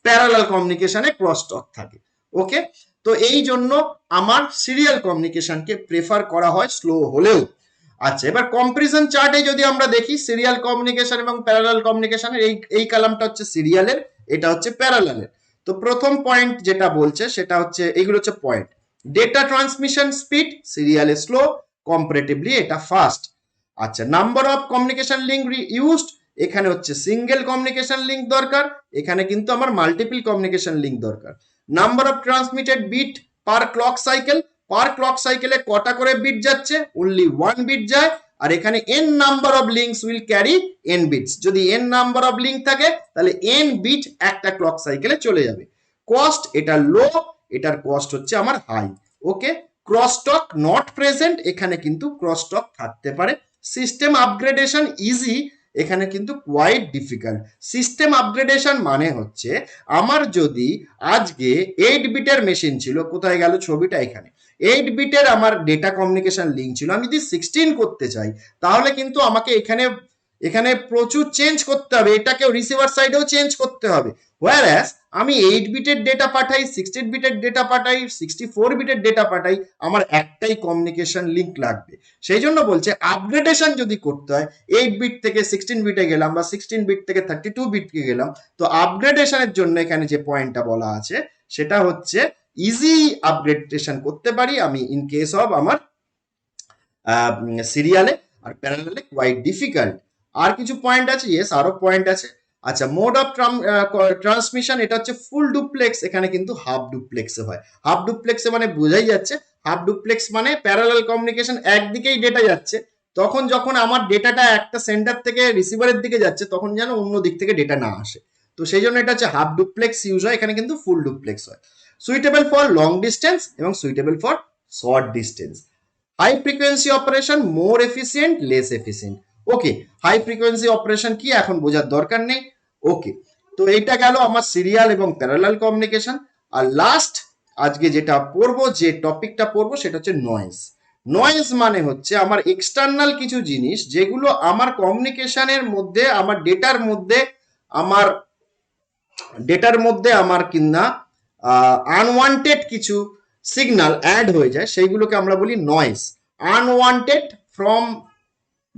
Parallel কমিউনিকেশনে ক্রস টক থাকে। ওকে, তো এই জন্য আমার সিরিয়াল কমিউনিকেশনকে প্রেফার করা হয় স্লো হলেও। আচ্ছা, এবার কম্পারিজন চার্টে যদি আমরা দেখি সিরিয়াল কমিউনিকেশন এবং প্যারালাল কমিউনিকেশনের, এই কালামটা হচ্ছে সিরিয়ালের, এটা হচ্ছে প্যারালালের। তো প্রথম পয়েন্ট যেটা বলছে সেটা হচ্ছে, এইগুলো হচ্ছে পয়েন্ট। ডেটা ট্রান্সমিশন স্পিড সিরিয়ালে স্লো, কম্পারেটিভলি এটা ফাস্ট। আচ্ছা, number of communication link used, এখানে হচ্ছে সিঙ্গেল কমিউনিকেশন লিঙ্ক দরকার, এখানে কিন্তু আমার মাল্টিপল কমিউনিকেশন লিঙ্ক দরকার। Number of transmitted bit per clock cycle, per clock সাইকেলে কটা করে বিট যাচ্ছে? অনলি 1 বিট যায়। আর এখানে n number of links will carry n bits, যদি n নাম্বার অফ লিঙ্ক থাকে তাহলে n বিট একটা ক্লক সাইকেলে চলে যাবে। কস্ট এটা লো, এটার কস্ট হচ্ছে আমার high. Okay, crosstalk not present, এখানে কিন্তু ক্রসটক থাকতে পারে। সিস্টেম আপগ্রেডেশন ইজি, এখানে কিন্তু কোয়াইট ডিফিকাল্ট। সিস্টেম আপগ্রেডেশন মানে হচ্ছে আমার যদি আজকে 8 বিটের মেশিন ছিল, কোথায় গেল ছবিটা, এখানে 8 বিটের আমার ডেটা কমিউনিকেশন লিঙ্ক ছিল, আমি যদি 16 করতে চাই তাহলে কিন্তু আমাকে এখানে এখানে প্রচুর চেঞ্জ করতে হবে, এটাকেও রিসিভার সাইডেও চেঞ্জ করতে হবে। হোয়ারঅ্যাজ আমি 8 বিটের ডেটা পাঠাই, 16 বিটের ডেটা পাঠাই, 64 বিটের ডেটা পাঠাই, আমার একটাই কমিউনিকেশন লিঙ্ক লাগবে। সেই জন্য বলছে আপগ্রেডেশন যদি করতে হয়, 8 বিট থেকে 16 বিটে গেলাম বা 16 বিট থেকে 32 বিটকে গেলাম, তো আপগ্রেডেশনের জন্য এখানে যে পয়েন্টটা বলা আছে সেটা হচ্ছে ইজি আপগ্রেডেশন করতে পারি আমি ইন কেস অফ আমার সিরিয়ালে, আর প্যারালালে কোয়াইট ডিফিকাল্ট। আর কিছু পয়েন্ট আছে, ইয়েস আরো পয়েন্ট আছে। আচ্ছা, মোড অফ ট্রান্সমিশন, এটা হচ্ছে ফুল ডুপ্লেক্স, এখানে কিন্তু হাফ ডুপ্লেক্সে হয়। হাফ ডুপ্লেক্সে মানে বোঝাই যাচ্ছে, হাফ ডুপ্লেক্স মানে প্যারালাল কমিউনিকেশন একদিকেই ডেটা যাচ্ছে, তখন যখন আমার ডেটাটা একটা সেন্টার থেকে রিসিভারের দিকে যাচ্ছে তখন যেন অন্য দিক থেকে ডেটা না আসে, তো সেই জন্য এটা হচ্ছে হাফ ডুপ্লেক্স ইউজ হয়, এখানে কিন্তু ফুল ডুপ্লেক্স হয়। সুইটেবল ফর লং ডিস্টেন্স এবং suitable for short distance. High frequency operation more efficient, less efficient. Okay, high frequency operation কি এখন বোঝার দরকার নেই। ওকে, তো এইটা গেল আমার সিরিয়াল এবং প্যারালাল কমিউনিকেশন। আর লাস্ট আজকে যেটা পড়বো, যে টপিকটা পড়বো সেটা হচ্ছে নয়েজ। নয়েজ মানে হচ্ছে আমার এক্সটার্নাল কিছু জিনিস যেগুলো আমার কমিউনিকেশনের মধ্যে, আমার ডেটার মধ্যে আমার কিনা আনওয়ান্টেড কিছু সিগন্যাল অ্যাড হয়ে যায়, সেইগুলোকে আমরা বলি noise. Unwanted from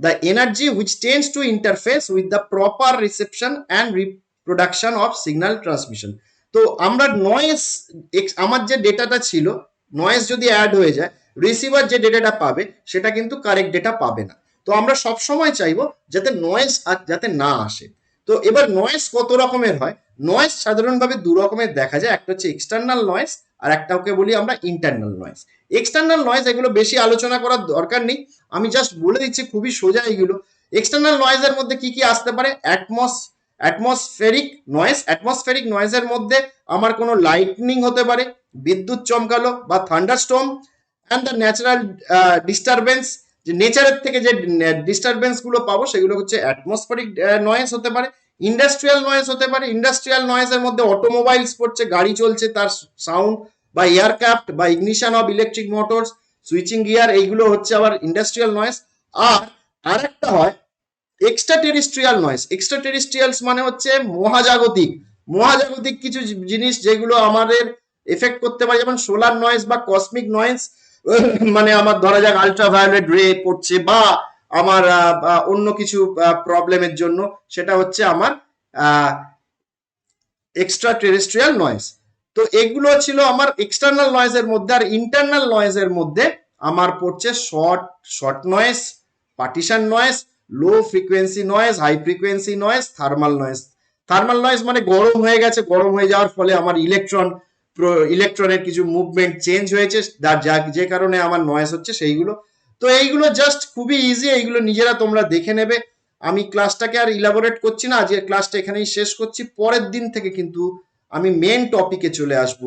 the energy which tends to interface with the proper reception and reproduction of signal transmission। তো আমরা নয়েজ, আমার যে ডেটাটা ছিল, নয়েজ যদি অ্যাড হয়ে যায়, রিসিভার যে ডেটাটা পাবে সেটা কিন্তু কারেক্ট ডেটা পাবে না। তো আমরা সব সময় চাইবো যাতে নয়েজ যাতে না আসে। তো এবার নয়েজ কত রকমের হয়? নয়েজ সাধারণভাবে দু রকমের দেখা যায়, একটা হচ্ছে এক্সটার্নাল নয়েজ আর একটাকে বলি আমরা ইন্টারনাল নয়েজ। এক্সটার্নাল নয়েজ এগুলো বেশি আলোচনা করার দরকার নেই, আমি জাস্ট বলে দিচ্ছি, খুবই সোজা এগুলো। এক্সটার্নাল নয়েজের মধ্যে কি কি আসতে পারে? Atmospheric noise. অ্যাটমসফেরিক নয়েজের মধ্যে আমার কোনো লাইটনিং হতে পারে, বিদ্যুৎ চমকালো বা thunderstorm, and the natural disturbance যে নেচারের থেকে যে ডিস্টারবেন্স গুলো পাবো সেগুলো হচ্ছে অ্যাটমসফেরিক নয়েজ হতে পারে, ইন্ডাস্ট্রিয়াল নয়েজ হতে পারে। ইন্ডাস্ট্রিয়াল নয়েজের মধ্যে অটোমোবাইলস পড়ছে, গাড়ি চলছে তার সাউন্ড, বা এয়ারক্রাফট বা ignition of electric motors, switching gear, এইগুলো হচ্ছে আবার ইন্ডাস্ট্রিয়াল নয়েজ। আর আরেকটা হয় এক্সট্রা টেরিস্ট্রিয়াল নয়েজ। এক্সট্রা টেরিস্ট্রিয়ালস মানে হচ্ছে মহাজাগতিক, মহাজাগতিক কিছু জিনিস যেগুলো আমাদের এফেক্ট করতে পারে, যেমন সোলার নয়েজ বা কসমিক নয়েজ। মানে আমার ধরা যাক আলট্রাভায়োলেট রে পড়ছে, বা আমার অন্য কিছু প্রবলেমের জন্য, সেটা হচ্ছে আমার এক্সট্রা টেরেস্ট্রিয়াল নয়েজ। তো এগুলো ছিল আমার এক্সটার্নাল নয়েজের মধ্যে। আর ইন্টারনাল নয়েজের মধ্যে আমার পড়ছে shot noise, partition noise, low frequency noise, high frequency noise, thermal noise. Thermal noise মানে গরম হয়ে গেছে, গরম হয়ে যাওয়ার ফলে আমার ইলেকট্রনের কিছু মুভমেন্ট চেঞ্জ হয়েছে, যে কারণে আমার নয়েজ হচ্ছে সেইগুলো। তো এইগুলো জাস্ট খুবই ইজি, এইগুলো নিজেরা তোমরা দেখে নেবে। আমি ক্লাসটাকে আর ইলাবোরেট করছি না, আজকে ক্লাসটা এখানেই শেষ করছি। পরের দিন থেকে কিন্তু আমি মেন টপিকে চলে আসব।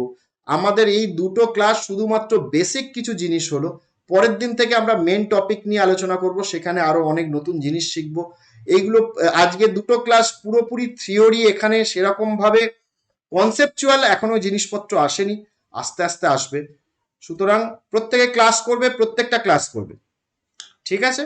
আমাদের এই দুটো ক্লাস শুধুমাত্র বেসিক কিছু জিনিস হলো, পরের দিন থেকে আমরা মেন টপিক নিয়ে আলোচনা করব, সেখানে আরো অনেক নতুন জিনিস শিখবো। এইগুলো আজকে দুটো ক্লাস পুরোপুরি থিওরি, এখানে সেরকম ভাবে কনসেপচুয়াল এখনো জিনিসপত্র আসেনি, আস্তে আস্তে আসবে। সুতরাং প্রত্যেকে ক্লাস করবে, প্রত্যেকটা ক্লাস করবে, ঠিক আছে?